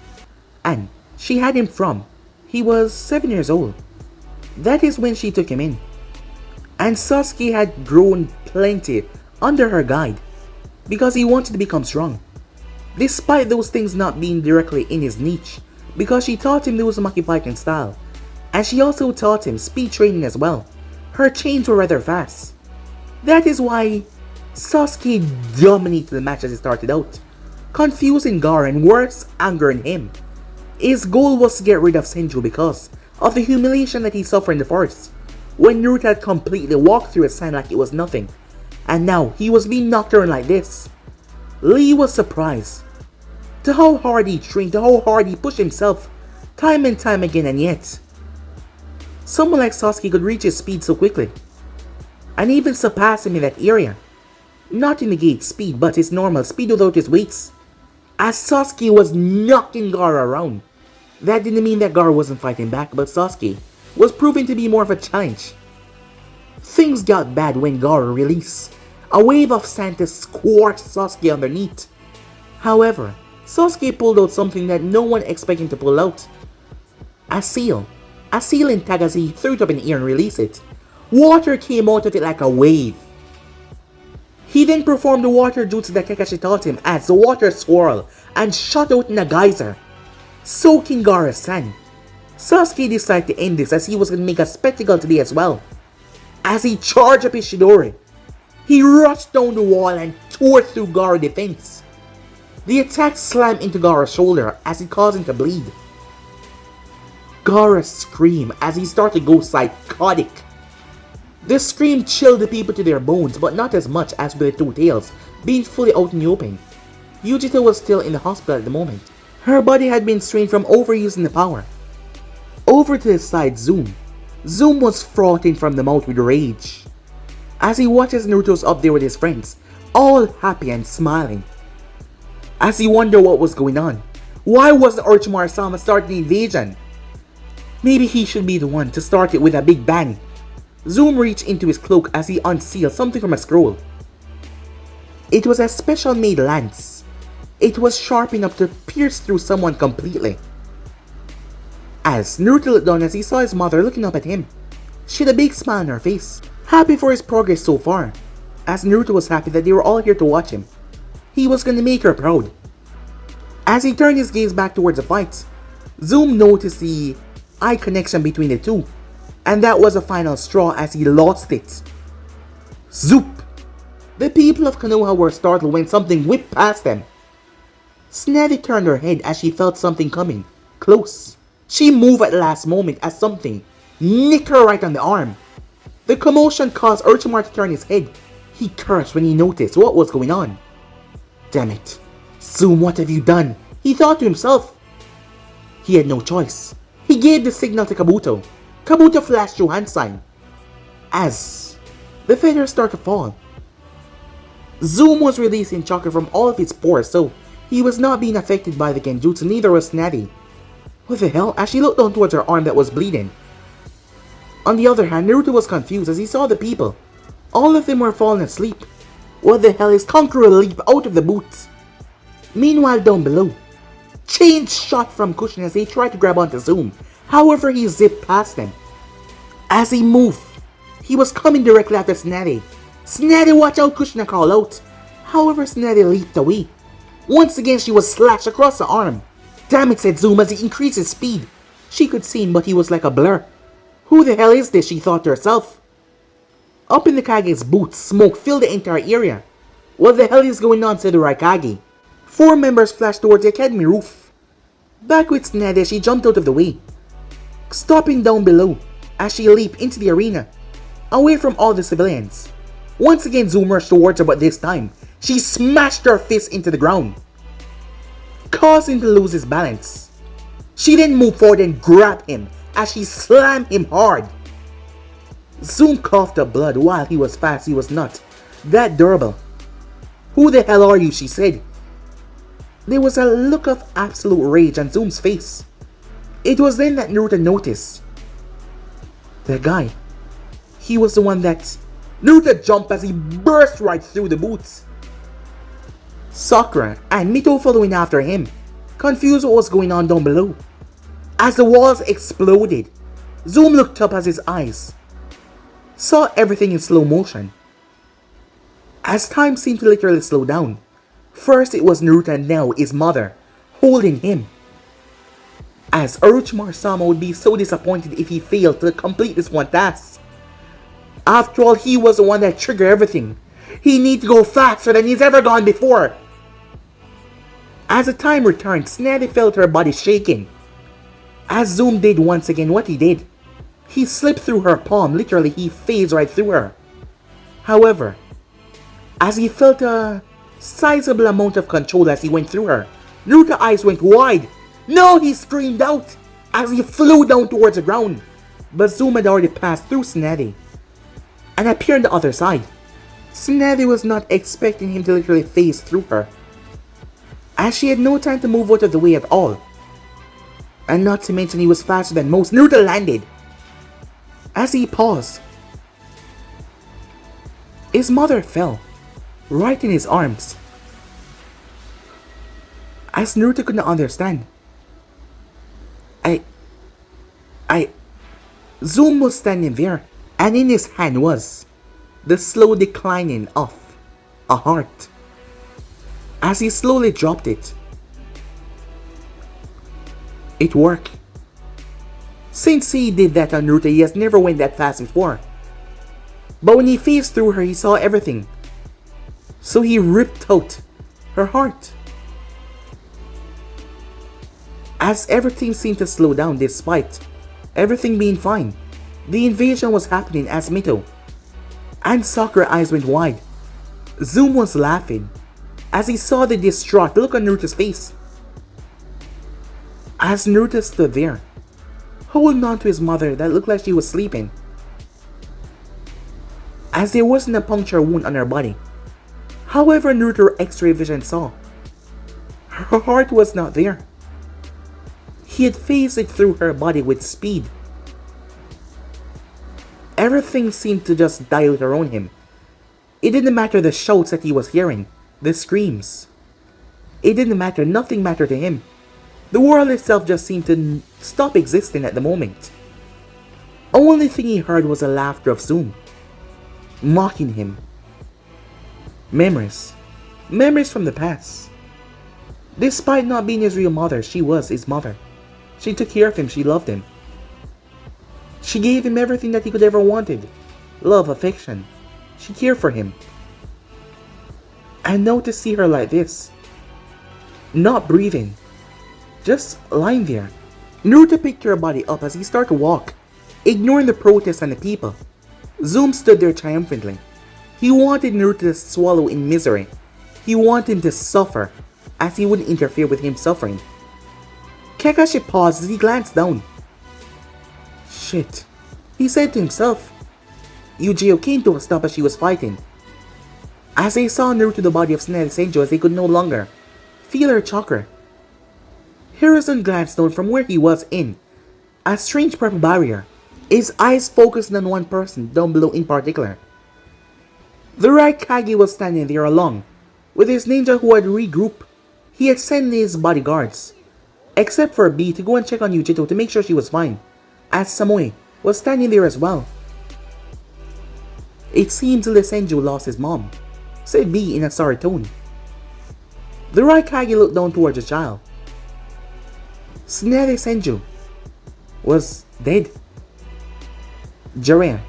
and she had him from he was 7 years old. That is when she took him in. And Sasuke had grown plenty under her guide because he wanted to become strong, despite those things not being directly in his niche, because she taught him the Uzumaki fighting style, and she also taught him speed training as well. Her chains were rather fast. That is why Sasuke dominated the match as it started out, confusing Gaara and worse, angering him. His goal was to get rid of Senju because of the humiliation that he suffered in the forest, when Naruto had completely walked through his sand like it was nothing, and now he was being knocked around like this. Lee was surprised to how hard he trained, to how hard he pushed himself time and time again, and yet someone like Sasuke could reach his speed so quickly, and even surpass him in that area. Not in the gate speed, but his normal speed without his weights. As Sasuke was knocking Gaara around, that didn't mean that Gaara wasn't fighting back, but Sasuke was proving to be more of a challenge. Things got bad when Gaara released a wave of sand to squash Sasuke underneath. However, Sasuke pulled out something that no one expected him to pull out. A seal in tag as he threw it up in the air and released it. Water came out of it like a wave. He then performed the water jutsu that Kakashi taught him as the water swirled and shot out in a geyser, soaking Gaara's sand. Sasuke decided to end this as he was going to make a spectacle today as well. As he charged up his Chidori, he rushed down the wall and tore through Gaara's defense. The attack slammed into Gaara's shoulder as it caused him to bleed. Gaara screamed as he started to go psychotic. The scream chilled the people to their bones, but not as much as with the two tails being fully out in the open. Yugito was still in the hospital at the moment. Her body had been strained from overusing the power. Over to the side, Zoom. Zoom was frothing from the mouth with rage as he watches Naruto's up there with his friends, all happy and smiling. As he wondered what was going on. Why wasn't Orochimaru-sama starting the invasion? Maybe he should be the one to start it with a big bang. Zoom reached into his cloak as he unsealed something from a scroll. It was a special made lance. It was sharp enough to pierce through someone completely. As Naruto looked down as he saw his mother looking up at him. She had a big smile on her face, happy for his progress so far, as Naruto was happy that they were all here to watch him. He was going to make her proud. As he turned his gaze back towards the fight, Zoom noticed the eye connection between the two, and that was the final straw as he lost it. Zoop! The people of Konoha were startled when something whipped past them. Snevy turned her head as she felt something coming, close. She moved at the last moment as something nicked her right on the arm. The commotion caused Orochimaru to turn his head. He cursed when he noticed what was going on. Damn it. Zoom, what have you done? He thought to himself. He had no choice. He gave the signal to Kabuto. Kabuto flashed through hand sign. As the feathers started to fall. Zoom was releasing chakra from all of his pores, so he was not being affected by the genjutsu, neither was Snevy. What the hell? As she looked down towards her arm that was bleeding. On the other hand, Naruto was confused as he saw the people. All of them were falling asleep. What the hell is Conqueror leap out of the boots? Meanwhile down below, Chain shot from Cushion as he tried to grab onto Zoom. However, he zipped past them. As he moved, he was coming directly after Snevy. Snevy, watch out, Kushina called out. However, Snevy leaped away. Once again, she was slashed across the arm. Damn it, said Zoom as he increased his speed. She could see him, but he was like a blur. Who the hell is this, she thought to herself. Up in the Kage's boots, smoke filled the entire area. What the hell is going on, said the Raikage. 4 members flashed towards the academy roof. Back with Snevy, she jumped out of the way, stopping down below as she leaped into the arena, away from all the civilians. Once again, Zoom rushed towards her, but this time, she smashed her fist into the ground, causing him to lose his balance. She then moved forward and grabbed him as she slammed him hard. Zoom coughed up blood. While he was fast, he was not that durable. Who the hell are you, she said. There was a look of absolute rage on Zoom's face. It was then that Naruto noticed. The guy. He was the one that... Naruto jumped as he burst right through the boots. Sakura and Mito following after him, confused what was going on down below. As the walls exploded, Zoom looked up as his eyes saw everything in slow motion. As time seemed to literally slow down, first it was Naruto and now his mother, holding him. As Orochimaru-sama would be so disappointed if he failed to complete this one task. After all, he was the one that triggered everything. He needed to go faster than he's ever gone before. As the time returned, Snevy felt her body shaking. As Zoom did once again what he did. He slipped through her palm, literally he phased right through her. However, as he felt a sizable amount of control as he went through her, Naruto's eyes went wide. No, he screamed out as he flew down towards the ground. But Zoom had already passed through Snevy and appeared on the other side. Snevy was not expecting him to literally phase through her, as she had no time to move out of the way at all. And not to mention he was faster than most. Naruto landed. As he paused, his mother fell right in his arms. As Naruto could not understand. Zoom was standing there and in his hand was the slow declining of a heart. As he slowly dropped it, it worked. Since he did that on Naruto, he has never went that fast before. But when he phased through her, he saw everything. So he ripped out her heart. As everything seemed to slow down despite everything being fine, the invasion was happening as Mito and Sakura's eyes went wide. Zoom was laughing as he saw the distraught look on Naruto's face. As Naruto stood there, holding on to his mother that looked like she was sleeping, as there wasn't a puncture wound on her body. However, Naruto's X-ray vision saw her heart was not there. He had phased it through her body with speed. Everything seemed to just dilate around him. It didn't matter the shouts that he was hearing, the screams. It didn't matter, nothing mattered to him. The world itself just seemed to stop existing at the moment. Only thing he heard was the laughter of Zoom, mocking him. Memories from the past. Despite not being his real mother, she was his mother. She took care of him, she loved him. She gave him everything that he could ever wanted. Love, affection. She cared for him. And now to see her like this, not breathing, just lying there. Naruto picked her body up as he started to walk, ignoring the protests and the people. Zoom stood there triumphantly. He wanted Naruto to swallow in misery. He wanted him to suffer, as he wouldn't interfere with him suffering. Kakashi paused as he glanced down. Shit, he said to himself. Yugito came to a stop as she was fighting. As they saw Naruto the body of Tsunade Senju as they could no longer feel her chakra. Hiruzen glanced down from where he was in a strange purple barrier, his eyes focused on one person down below in particular. The Raikage was standing there along with his ninja who had regrouped. He had sent his bodyguards, except for B, to go and check on Yugito to make sure she was fine, as Samui was standing there as well. It seems the Senju lost his mom, said B in a sorry tone. The Raikage looked down towards the child. Tsunade Senju was dead. Jiraiya,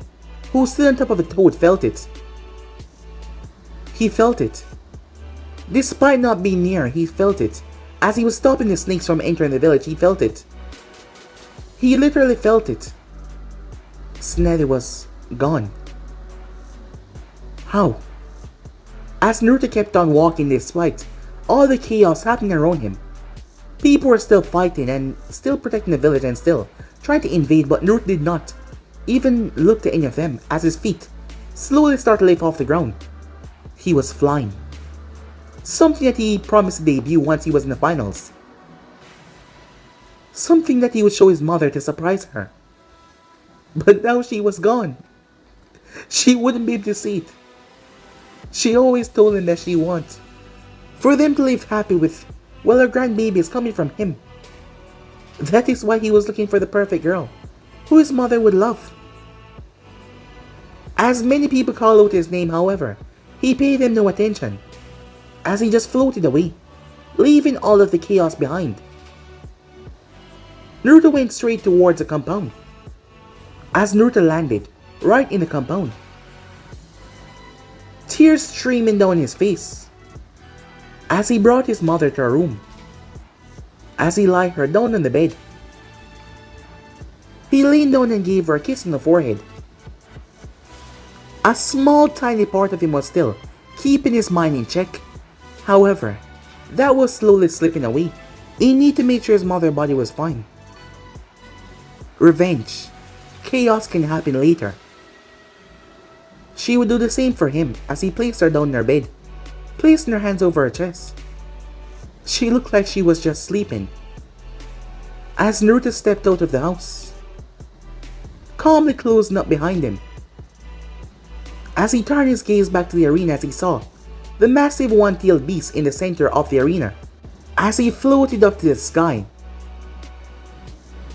who stood on top of the toad, felt it. He felt it. Despite not being near, he felt it. As he was stopping the snakes from entering the village, he felt it. He literally felt it. Tsunade was gone. How? As Naruto kept on walking despite all the chaos happening around him, people were still fighting and still protecting the village and still trying to invade, but Naruto did not even look to any of them as his feet slowly started to lift off the ground. He was flying. Something that he promised to debut once he was in the finals. Something that he would show his mother to surprise her. But now she was gone. She wouldn't be able to see it. She always told him that she wants for them to live happy with, well, her grandbaby is coming from him. That is why he was looking for the perfect girl, who his mother would love. As many people call out his name, however, he paid them no attention, as he just floated away, leaving all of the chaos behind. Naruto went straight towards the compound. As Naruto landed right in the compound, tears streaming down his face, as he brought his mother to her room. As he laid her down on the bed, he leaned down and gave her a kiss on the forehead. A small tiny part of him was still keeping his mind in check. However, that was slowly slipping away. He needed to make sure his mother's body was fine. Revenge. Chaos can happen later. She would do the same for him as he placed her down in her bed, placing her hands over her chest. She looked like she was just sleeping. As Naruto stepped out of the house, calmly closing up behind him, as he turned his gaze back to the arena as he saw the massive one-tailed beast in the center of the arena. As he floated up to the sky,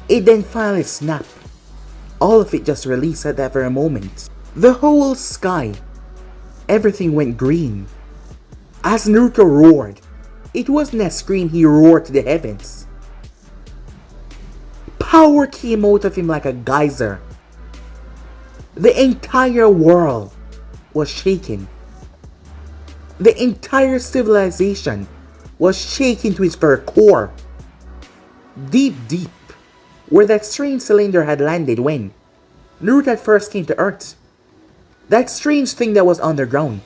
it then finally snapped, All of it just released at that very moment. The whole sky, everything went green. As Naruto roared, it wasn't a scream, he roared to the heavens. Power came out of him like a geyser. The entire world was shaking. The entire civilization was shaking to its very core. Deep, where that strange cylinder had landed when Naruto at first came to Earth. That strange thing that was underground.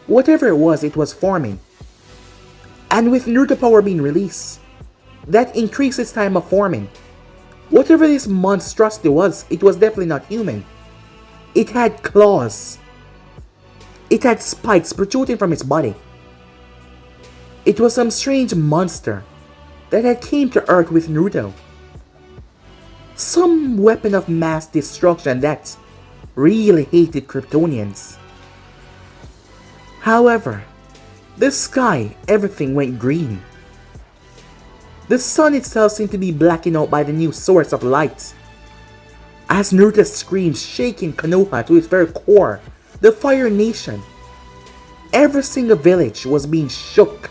Whatever it was forming. And with Naruto power being released, that increased its time of forming. Whatever this monstrosity was, it was definitely not human. It had claws. It had spikes protruding from its body. It was some strange monster that had came to Earth with Naruto. Some weapon of mass destruction that really hated Kryptonians. However, the sky, everything went green. The sun itself seemed to be blackened out by the new source of light. As Naruto screams, shaking Konoha to its very core, the Fire Nation. Every single village was being shook.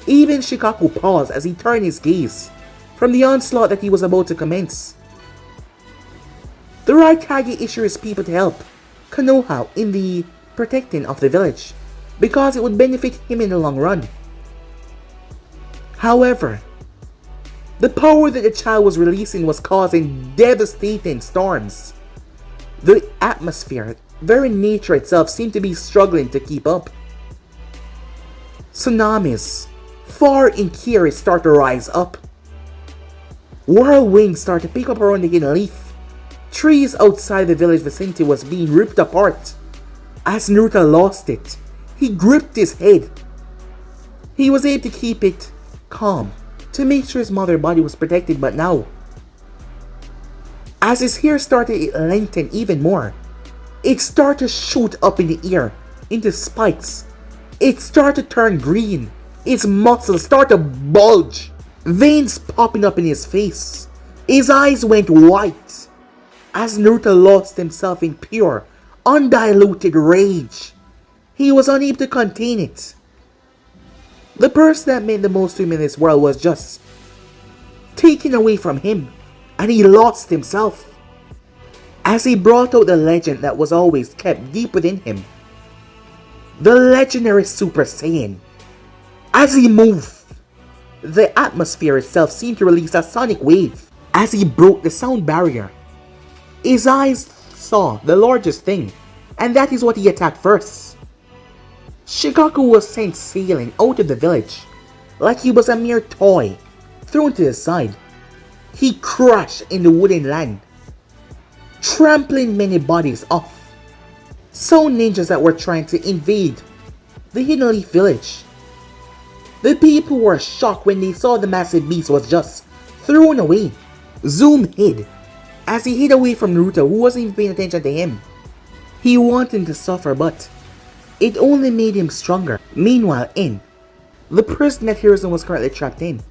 Even Shikaku paused as he turned his gaze from the onslaught that he was about to commence. The Raikage issued his people to help Konoha in the protecting of the village, because it would benefit him in the long run. However, the power that the child was releasing was causing devastating storms. The atmosphere, very nature itself, seemed to be struggling to keep up. Tsunamis, far in Kiri, start to rise up. Whirlwinds start to pick up around the hidden leaf. Trees outside the village vicinity was being ripped apart. As Naruto lost it, he gripped his head. He was able to keep it calm to make sure his mother's body was protected, but now, as his hair started to lengthen even more, it started to shoot up in the air into spikes. It started to turn green. Its muscles started to bulge. Veins popping up in his face. His eyes went white. As Naruto lost himself in pure, undiluted rage, he was unable to contain it. The person that meant the most to him in this world was just taken away from him, and he lost himself. As he brought out the legend that was always kept deep within him, the legendary Super Saiyan. As he moved, the atmosphere itself seemed to release a sonic wave. As he broke the sound barrier, his eyes saw the largest thing, and that is what he attacked first. Shikaku was sent sailing out of the village like he was a mere toy, thrown to the side. He crashed in the wooden land, trampling many bodies off. Some ninjas that were trying to invade the Hidden Leaf village. The people were shocked when they saw the massive beast was just thrown away. Zoom hid as he hid away from Naruto, who wasn't even paying attention to him. He wanted to suffer, but it only made him stronger. Meanwhile, in the prison that Hiruzen was currently trapped in,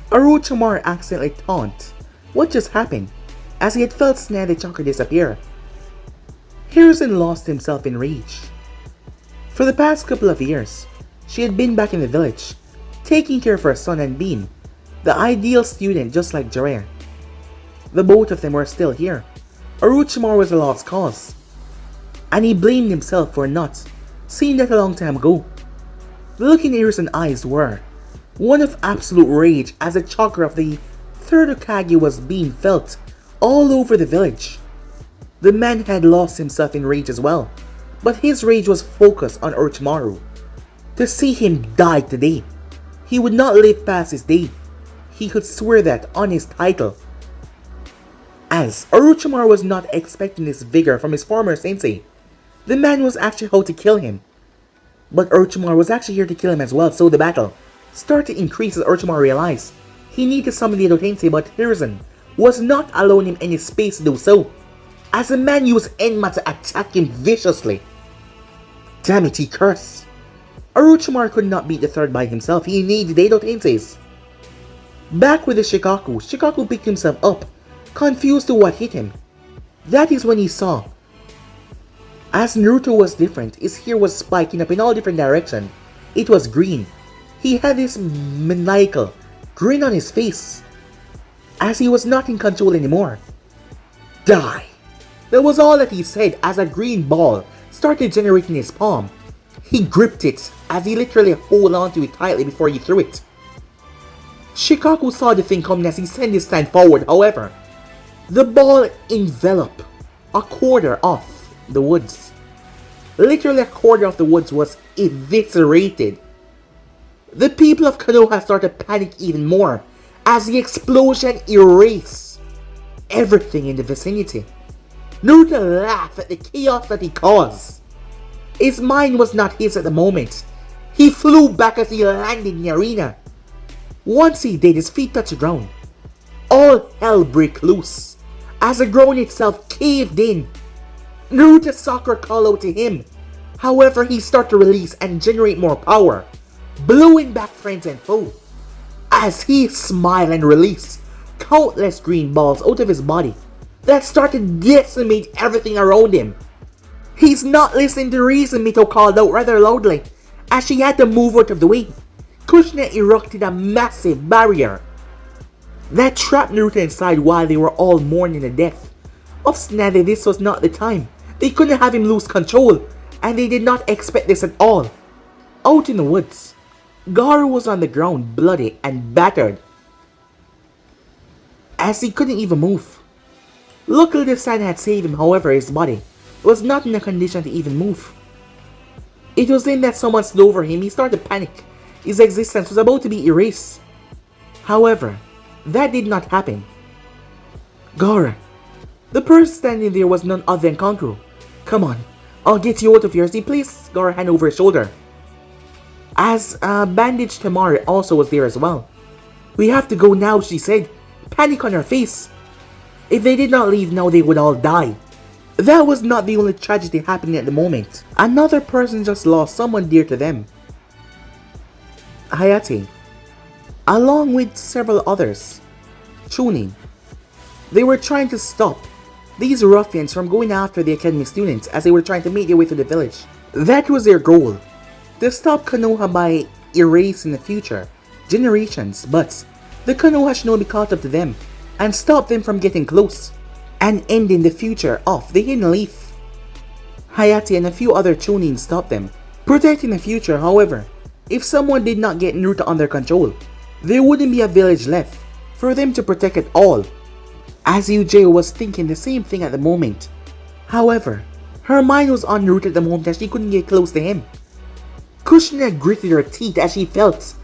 Orochimaru accidentally taunted what just happened, as he had felt Tsunade chakra disappear. Hiruzen lost himself in rage. For the past couple of years, she had been back in the village, taking care of her son and being the ideal student just like Jiraiya. The both of them were still here. Orochimaru was a lost cause, and he blamed himself for not seeing that a long time ago. The look in Hiruzen's eyes were one of absolute rage as the chakra of the third Hokage was being felt all over the village. The man had lost himself in rage as well, but his rage was focused on Orochimaru. To see him die today, he would not live past his day. He could swear that on his title. As Orochimaru was not expecting this vigor from his former sensei, the man was actually out to kill him. But Orochimaru was actually here to kill him as well, so the battle started to increase as Orochimaru realized he needed to summon the Edo Tensei, but Hiruzen was not allowing him any space to do so, as the man used Enma to attack him viciously. Damn it, he cursed. Orochimaru could not beat the third by himself, he needed the Edo Tenseis. Back with the Shikaku picked himself up, confused to what hit him. That is when he saw. As Naruto was different, his hair was spiking up in all different directions. It was green. He had this maniacal grin on his face, as he was not in control anymore. Die! That was all that he said as a green ball started generating his palm. He gripped it as he literally held onto it tightly before he threw it. Shikaku saw the thing coming as he sent his hand forward, however. The ball enveloped a quarter of the woods. Literally a quarter of the woods was eviscerated. The people of Konoha started to panic even more as the explosion erased everything in the vicinity. Naruto laughed at the chaos that he caused. His mind was not his at the moment. He flew back as he landed in the arena. Once he did, his feet touched the ground. All hell broke loose as the ground itself caved in. Naruto's Sakura called out to him. However, he started to release and generate more power, blowing back friends and foe. As he smiled and released countless green balls out of his body that started to decimate everything around him. He's not listening to reason, Mito called out rather loudly as she had to move out of the way. Kushina erected a massive barrier that trapped Naruto inside while they were all mourning the death of Tsunade. This was not the time. They couldn't have him lose control, and they did not expect this at all. Out in the woods, Gaara was on the ground, bloody and battered, as he couldn't even move. Luckily the sand had saved him, however his body was not in a condition to even move. It was then that someone stood over him. He started to panic. His existence was about to be erased. However, that did not happen. Gaara. The person standing there was none other than Kankuro. Come on, I'll get you out of here. As he placed Gaara's hand over his shoulder. As bandaged Temari also was there as well. We have to go now, she said, panic on her face. If they did not leave now, they would all die. That was not the only tragedy happening at the moment. Another person just lost someone dear to them. Hayate, along with several others. Chunin. They were trying to stop these ruffians from going after the academy students as they were trying to make their way to the village. That was their goal. To stop Konoha by erasing the future generations, but the Konoha shinobi caught up to them and stopped them from getting close and ending the future of the Hidden Leaf. Hayate and a few other Chunin stopped them, protecting the future. However, if someone did not get Naruto under control, there wouldn't be a village left for them to protect at all. As Yugito was thinking the same thing at the moment. However, her mind was on Naruto at the moment as she couldn't get close to him. Kushina gritted her teeth as she felt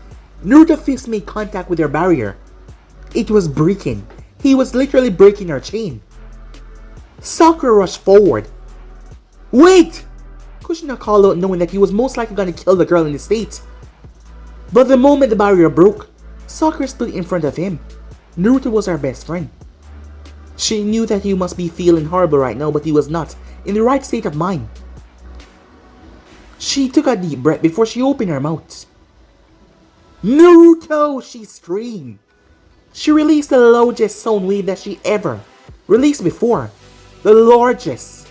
Naruto's fist made contact with her barrier. It was breaking. He was literally breaking her chain. Sakura rushed forward. Wait! Kushina called out, knowing that he was most likely going to kill the girl in the state. But the moment the barrier broke, Sakura stood in front of him. Naruto was her best friend. She knew that he must be feeling horrible right now, but he was not in the right state of mind. She took a deep breath before she opened her mouth. Naruto! She screamed. She released the largest sound wave that she ever released before. The largest.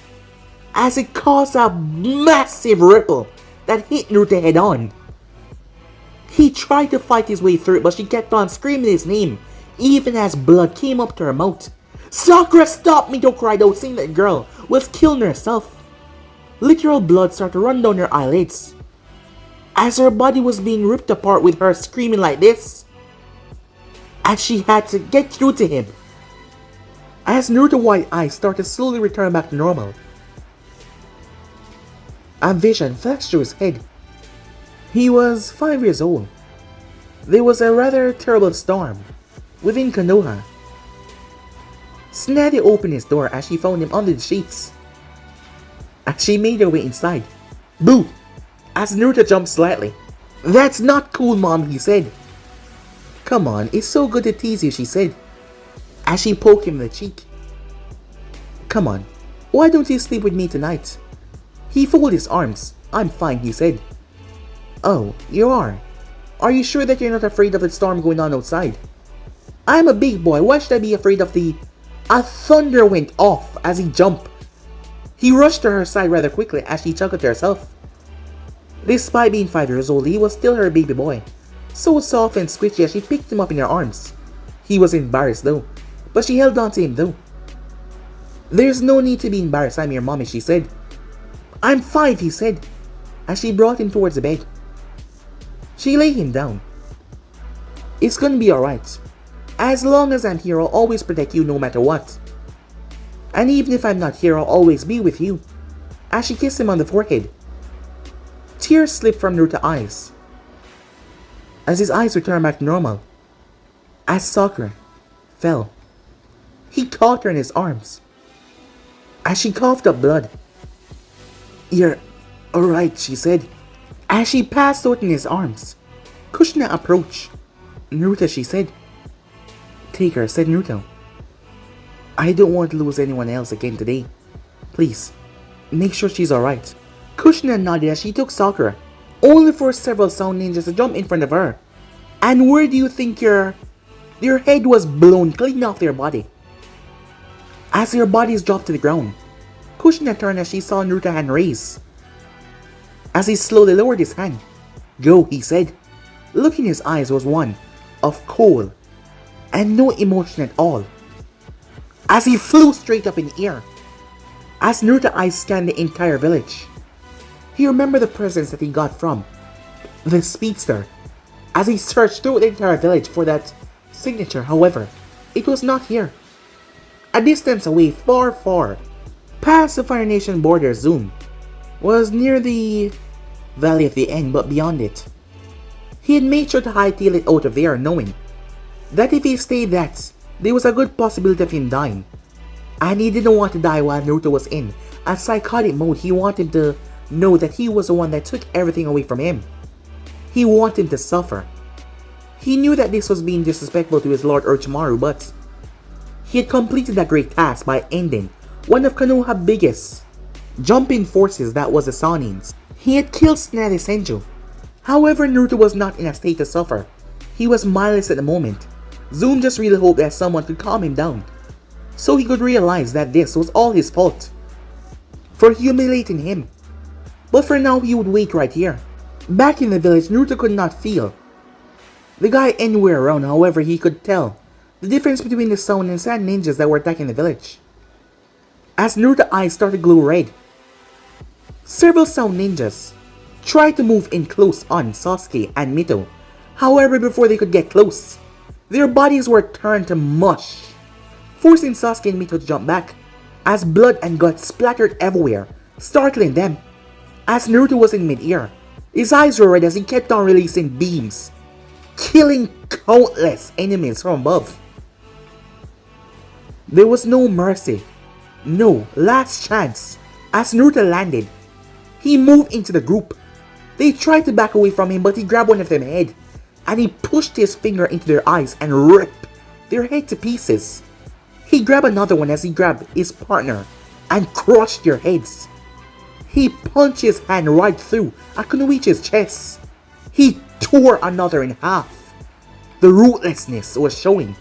As it caused a massive ripple that hit Naruto head on. He tried to fight his way through it, but she kept on screaming his name, even as blood came up to her mouth. Sakura, stop! Mito cried out, saying that the girl was killing herself. Literal blood started to run down her eyelids as her body was being ripped apart with her screaming like this, as she had to get through to him. As Naruto's white eyes started to slowly return back to normal, a vision flashed through his head. He was 5 years old. There was a rather terrible storm within Konoha. Tsunade opened his door as she found him under the sheets. As she made her way inside, boo! As Naruto jumped slightly. That's not cool, Mom, he said. Come on, it's so good to tease you, she said, as she poked him in the cheek. Come on, why don't you sleep with me tonight? He folded his arms. I'm fine, he said. Oh, you are? Are you sure that you're not afraid of the storm going on outside? I'm a big boy, why should I be afraid of the A thunder went off as he jumped. He rushed to her side rather quickly as she chuckled to herself. Despite being 5 years old, he was still her baby boy, so soft and squishy as she picked him up in her arms. He was embarrassed though, but she held on to him though. "There's no need to be embarrassed, I'm your mommy," she said. "I'm 5, he said, as she brought him towards the bed. She laid him down. "It's gonna be alright. As long as I'm here, I'll always protect you no matter what. And even if I'm not here, I'll always be with you," as she kissed him on the forehead. Tears slipped from Naruto's eyes as his eyes returned back to normal. As Sakura fell, he caught her in his arms as she coughed up blood. "You're alright," she said, as she passed out in his arms. Kushina approached. "Naruto," she said. "Take her," said Naruto. "I don't want to lose anyone else again today. Please, make sure she's alright." Kushina nodded as she took Sakura, only for several sound ninjas to jump in front of her. And where do you think your head was blown clean off their body? As their bodies dropped to the ground, Kushina turned as she saw Naruto's hand raise. As he slowly lowered his hand, "Go," he said. Look in his eyes was one of cold and no emotion at all. As he flew straight up in the air, as Naruto's eyes scanned the entire village, he remembered the presents that he got from the speedster. As he searched through the entire village for that signature, however, it was not here. A distance away, far, far, past the Fire Nation border, Zoom was near the Valley of the End, but beyond it. He had made sure to hightail it out of there, knowing that if he stayed that, there was a good possibility of him dying. And he didn't want to die while Naruto was in a psychotic mode. He wanted to know that he was the one that took everything away from him. He wanted him to suffer. He knew that this was being disrespectful to his Lord Orochimaru, but he had completed that great task by ending one of Konoha's biggest jumping forces, that was the Saiyans. He had killed Tsunade Senju. However, Naruto was not in a state to suffer. He was mindless at the moment. Zoom just really hoped that someone could calm him down, so he could realize that this was all his fault for humiliating him. But for now, he would wait right here. Back in the village, Naruto could not feel the guy anywhere around. However, he could tell the difference between the sound and sand ninjas that were attacking the village. As Naruto's eyes started to glow red, several sound ninjas tried to move in close on Sasuke and Mito. However, before they could get close, their bodies were turned to mush, forcing Sasuke and Mito to jump back, as blood and guts splattered everywhere, startling them. As Naruto was in mid-air, his eyes were red as he kept on releasing beams, killing countless enemies from above. There was no mercy, no last chance. As Naruto landed, he moved into the group. They tried to back away from him, but he grabbed one of them head, and he pushed his finger into their eyes and ripped their head to pieces. He grabbed another one as he grabbed his partner and crushed their heads. He punched his hand right through Akunoichi's chest. He tore another in half. The ruthlessness was showing.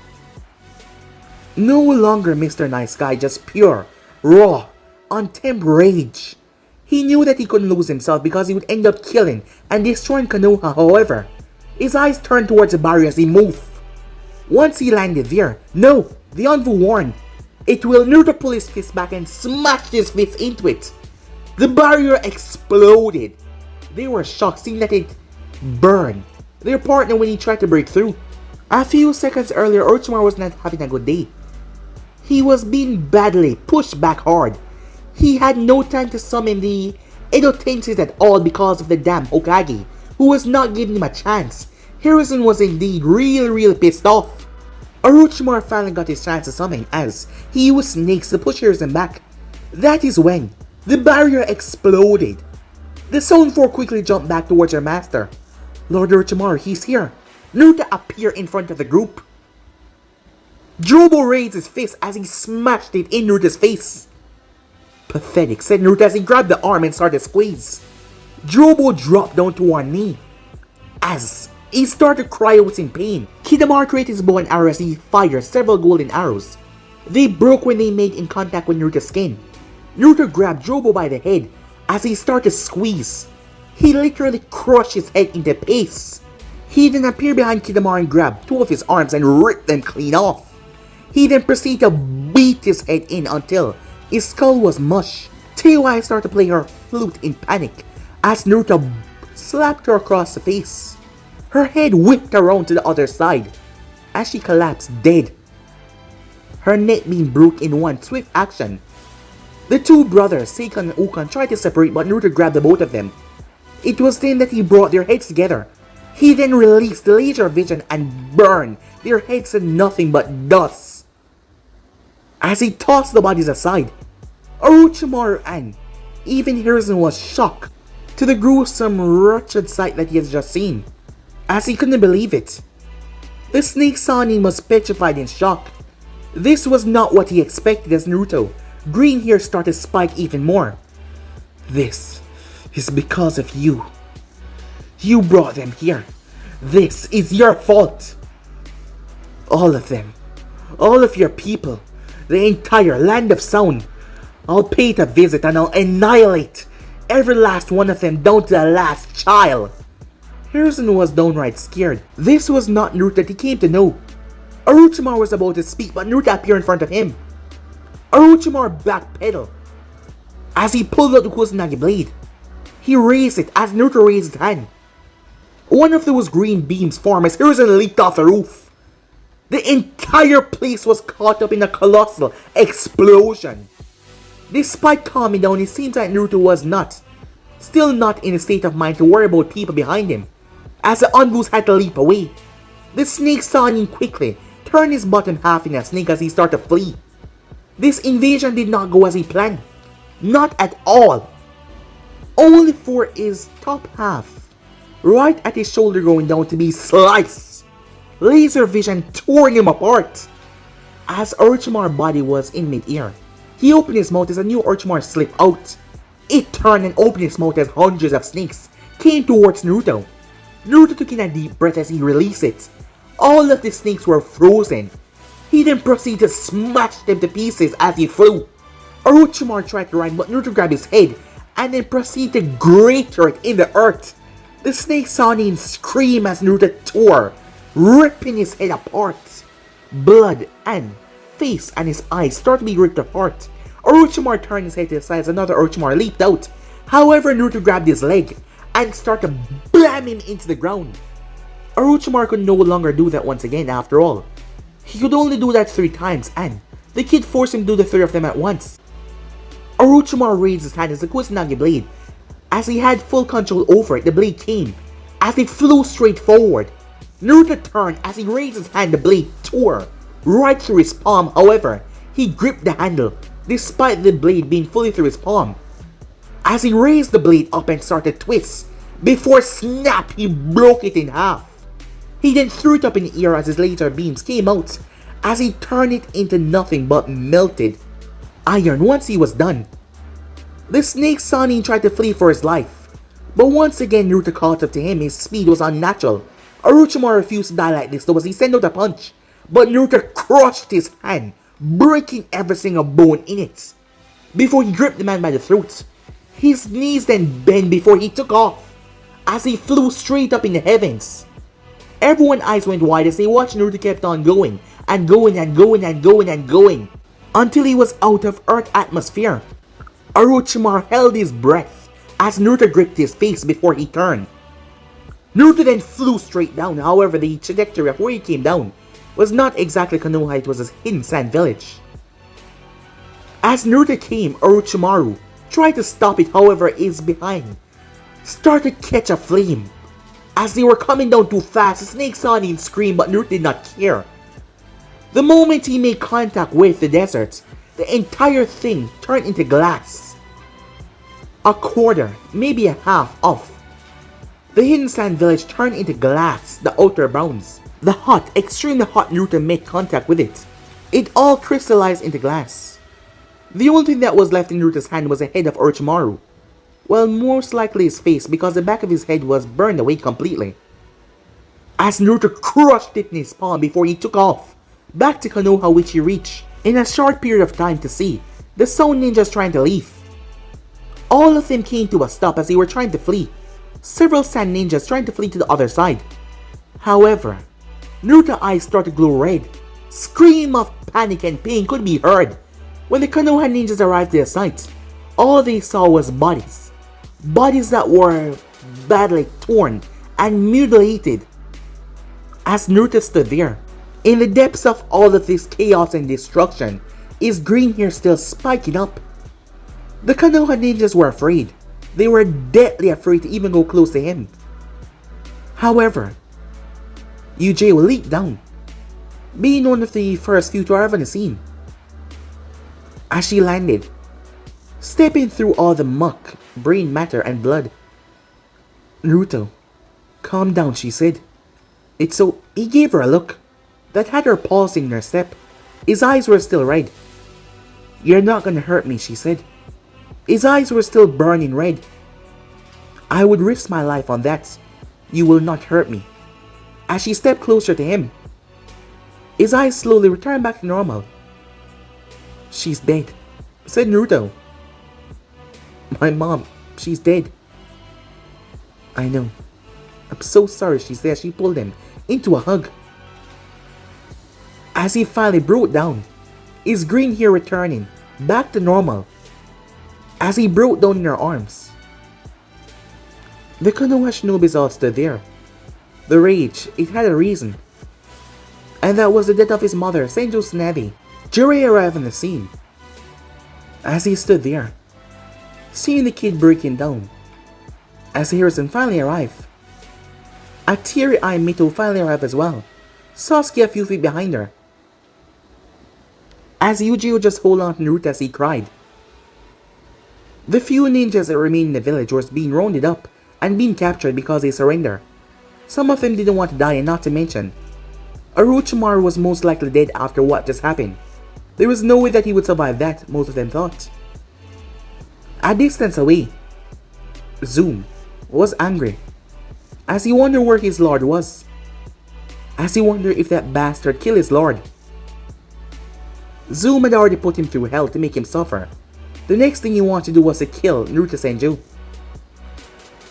No longer Mr. Nice Guy, just pure, raw, untamed rage. He knew that he couldn't lose himself because he would end up killing and destroying Konoha. However, his eyes turned towards the barrier as he moved. Once he landed there, no, the Anvu warned. It will. Naruto pull his fist back and smashed his fist into it. The barrier exploded. They were shocked seeing that it burned their partner when he tried to break through. A few seconds earlier, Orochimaru was not having a good day. He was being badly pushed back hard. He had no time to summon the Edo Tensei at all because of the damn Hokage, who was not giving him a chance. Harrison was indeed real pissed off. Orochimaru finally got his chance to summon as he used snakes to push Harrison back. That is when the barrier exploded. The Zone 4 quickly jumped back towards their master. "Lord Orochimaru, he's here." Naruto appeared in front of the group. Jobo raised his fist as he smashed it in Naruto's face. "Pathetic," said Naruto as he grabbed the arm and started to squeeze. Jobo dropped down to one knee as he started to cry out in pain. Kitamari created his bow and arrow as he fired several golden arrows. They broke when they made in contact with Naruto's skin. Naruto grabbed Jobo by the head as he started to squeeze. He literally crushed his head into paste. He then appeared behind Kitamura and grabbed two of his arms and ripped them clean off. He then proceeded to beat his head in until his skull was mush. Teiwai started to play her flute in panic as Naruto slapped her across the face. Her head whipped around to the other side as she collapsed dead. Her neck being broke in one swift action. The two brothers, Seikan and Ukan, tried to separate but Naruto grabbed the both of them. It was then that he brought their heads together. He then released the laser vision and burned their heads to nothing but dust. As he tossed the bodies aside, Orochimaru and even Hiruzen was shocked to the gruesome, wretched sight that he had just seen, as he couldn't believe it. The Snake Sanin was petrified in shock. This was not what he expected as Naruto. Green hair started to spike even more. This is because of you. You brought them here. This is your fault. All of them. All of your people. The entire land of Sound. I'll pay it a visit and I'll annihilate every last one of them down to the last child. Hiruzen was downright scared. This was not Naruto that he came to know. Orochimaru was about to speak but Naruto appeared in front of him. Orochimaru backpedaled as he pulled out the Kusanagi blade. He raised it as Naruto raised his hand. One of those green beams formed as Hiruzen leaped off the roof. The entire place was caught up in a colossal explosion. Despite calming down, it seems that Naruto was still not in a state of mind to worry about people behind him, as the Anbus had to leap away. The snake Sanin quickly turned his bottom half in a snake as he started to flee. This invasion did not go as he planned. Not at all. Only for his top half, right at his shoulder going down to be sliced. Laser vision tore him apart. As Orochimaru's body was in mid-air, he opened his mouth as a new Orochimaru slipped out. It turned and opened its mouth as hundreds of snakes came towards Naruto. Naruto took in a deep breath as he released it. All of the snakes were frozen. He then proceeded to smash them to pieces as he flew. Orochimaru tried to run but Naruto grabbed his head and then proceeded to grater it in the earth. The snake Sanin screamed as Naruto tore, ripping his head apart. Blood and face and his eyes started to be ripped apart. Orochimaru turned his head to the side as another Orochimaru leaped out. However, Naruto grabbed his leg and started to blam him into the ground. Orochimaru could no longer do that once again after all. He could only do that 3 times and the kid forced him to do the 3 of them at once. Orochimaru raised his hand as the Kusanagi blade. As he had full control over it, the blade came. As it flew straight forward, Naruto turned as he raised his hand, the blade tore right through his palm. However, he gripped the handle despite the blade being fully through his palm. As he raised the blade up and started to twist, before snap he broke it in half. He then threw it up in the air as his laser beams came out as he turned it into nothing but melted iron once he was done. The snake Sanin tried to flee for his life, but once again Naruto caught up to him. His speed was unnatural. Orochimaru refused to die like this though as he sent out a punch, but Naruto crushed his hand, breaking every single bone in it. Before he gripped the man by the throat, his knees then bent before he took off as he flew straight up in the heavens. Everyone's eyes went wide as they watched Naruto kept on going and going and going and going and going until he was out of Earth atmosphere. Orochimaru held his breath as Naruto gripped his face before he turned. Naruto then flew straight down. However, the trajectory of where he came down was not exactly Konoha, it was a hidden sand village. As Naruto came, Orochimaru tried to stop it, however his behind started to catch a flame. As they were coming down too fast, the snake Sanin screamed but Naruto did not care. The moment he made contact with the desert, the entire thing turned into glass. A quarter, maybe a half of the hidden sand village turned into glass, the outer bounds. The hot, extremely hot Naruto made contact with it. It all crystallized into glass. The only thing that was left in Naruto's hand was the head of Orochimaru. Well, most likely his face because the back of his head was burned away completely. As Naruto crushed it in his palm before he took off back to Konoha, which he reached in a short period of time to see the Sound Ninjas trying to leave. All of them came to a stop as they were trying to flee. Several Sand Ninjas trying to flee to the other side. However, Naruto's eyes started to glow red. Scream of panic and pain could be heard. When the Konoha ninjas arrived at the site, all they saw was bodies. Bodies that were badly torn and mutilated. As Naruto stood there, in the depths of all of this chaos and destruction, his green hair still spiking up. The Konoha ninjas were afraid. They were deadly afraid to even go close to him. However, Yugito leaped down, being one of the first few to arrive on the scene. As she landed, stepping through all the muck, brain matter, and blood. "Naruto, calm down," she said. He gave her a look that had her pausing in her step. His eyes were still red. "You're not gonna hurt me," she said. His eyes were still burning red. "I would risk my life on that. You will not hurt me." As she stepped closer to him, his eyes slowly returned back to normal. "She's dead," said Naruto. "My mom, she's dead." "I know. I'm so sorry," she said as she pulled him into a hug. As he finally broke down, his green hair returning back to normal, as he broke down in her arms. The Konoha shinobis all stood there. The rage, it had a reason. And that was the death of his mother, Senju Tsunade. Jiraiya arrived on the scene. As he stood there, seeing the kid breaking down. As Harrison finally arrived. A teary-eyed Mito finally arrived as well. Sasuke a few feet behind her. As Yugito just hold on to Naruto as he cried. The few ninjas that remained in the village were being rounded up and being captured because they surrendered. Some of them didn't want to die, and not to mention, Orochimaru was most likely dead after what just happened. There was no way that he would survive that, most of them thought. A distance away, Zoom was angry, as he wondered where his lord was. As he wondered if that bastard killed his lord. Zoom had already put him through hell to make him suffer. The next thing he wanted to do was to kill Naruto Senju.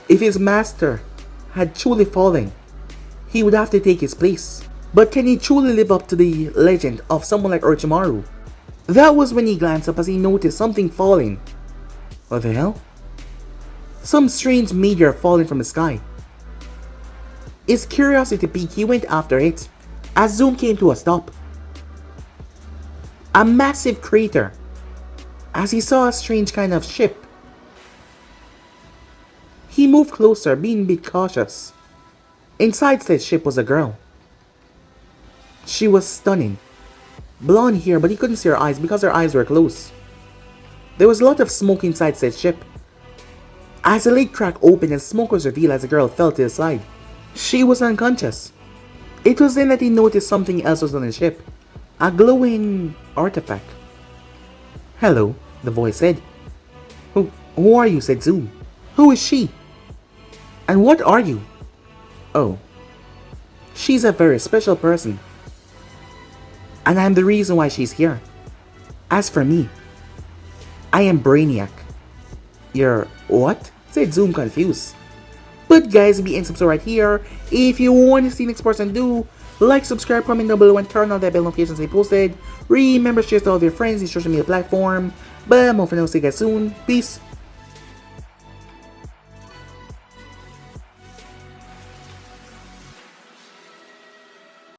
If his master had truly fallen, he would have to take his place. But can he truly live up to the legend of someone like Orochimaru? That was when he glanced up as he noticed something falling. What the hell? Some strange meteor falling from the sky. His curiosity piqued, he went after it, as Zoom came to a stop. A massive crater, as he saw a strange kind of ship. He moved closer, being a bit cautious. Inside said ship was a girl. She was stunning. Blonde hair, but he couldn't see her eyes because her eyes were closed. There was a lot of smoke inside said ship. As the lid crack opened and smoke was revealed as the girl fell to the side. She was unconscious. It was then that he noticed something else was on the ship. A glowing artifact. "Hello," the voice said. Who are you?" said Zoom. "Who is she? And what are you?" "Oh, she's a very special person. And I'm the reason why she's here. As for me, I am Brainiac." "You're what?" said Zoom confused. But guys, be and subscribe right here. If you want to see the next person do, like, subscribe, comment down below, and turn on that bell notifications they posted. Remember, share to all of your friends in social media platform. But I'm off and I'll see you guys soon. Peace.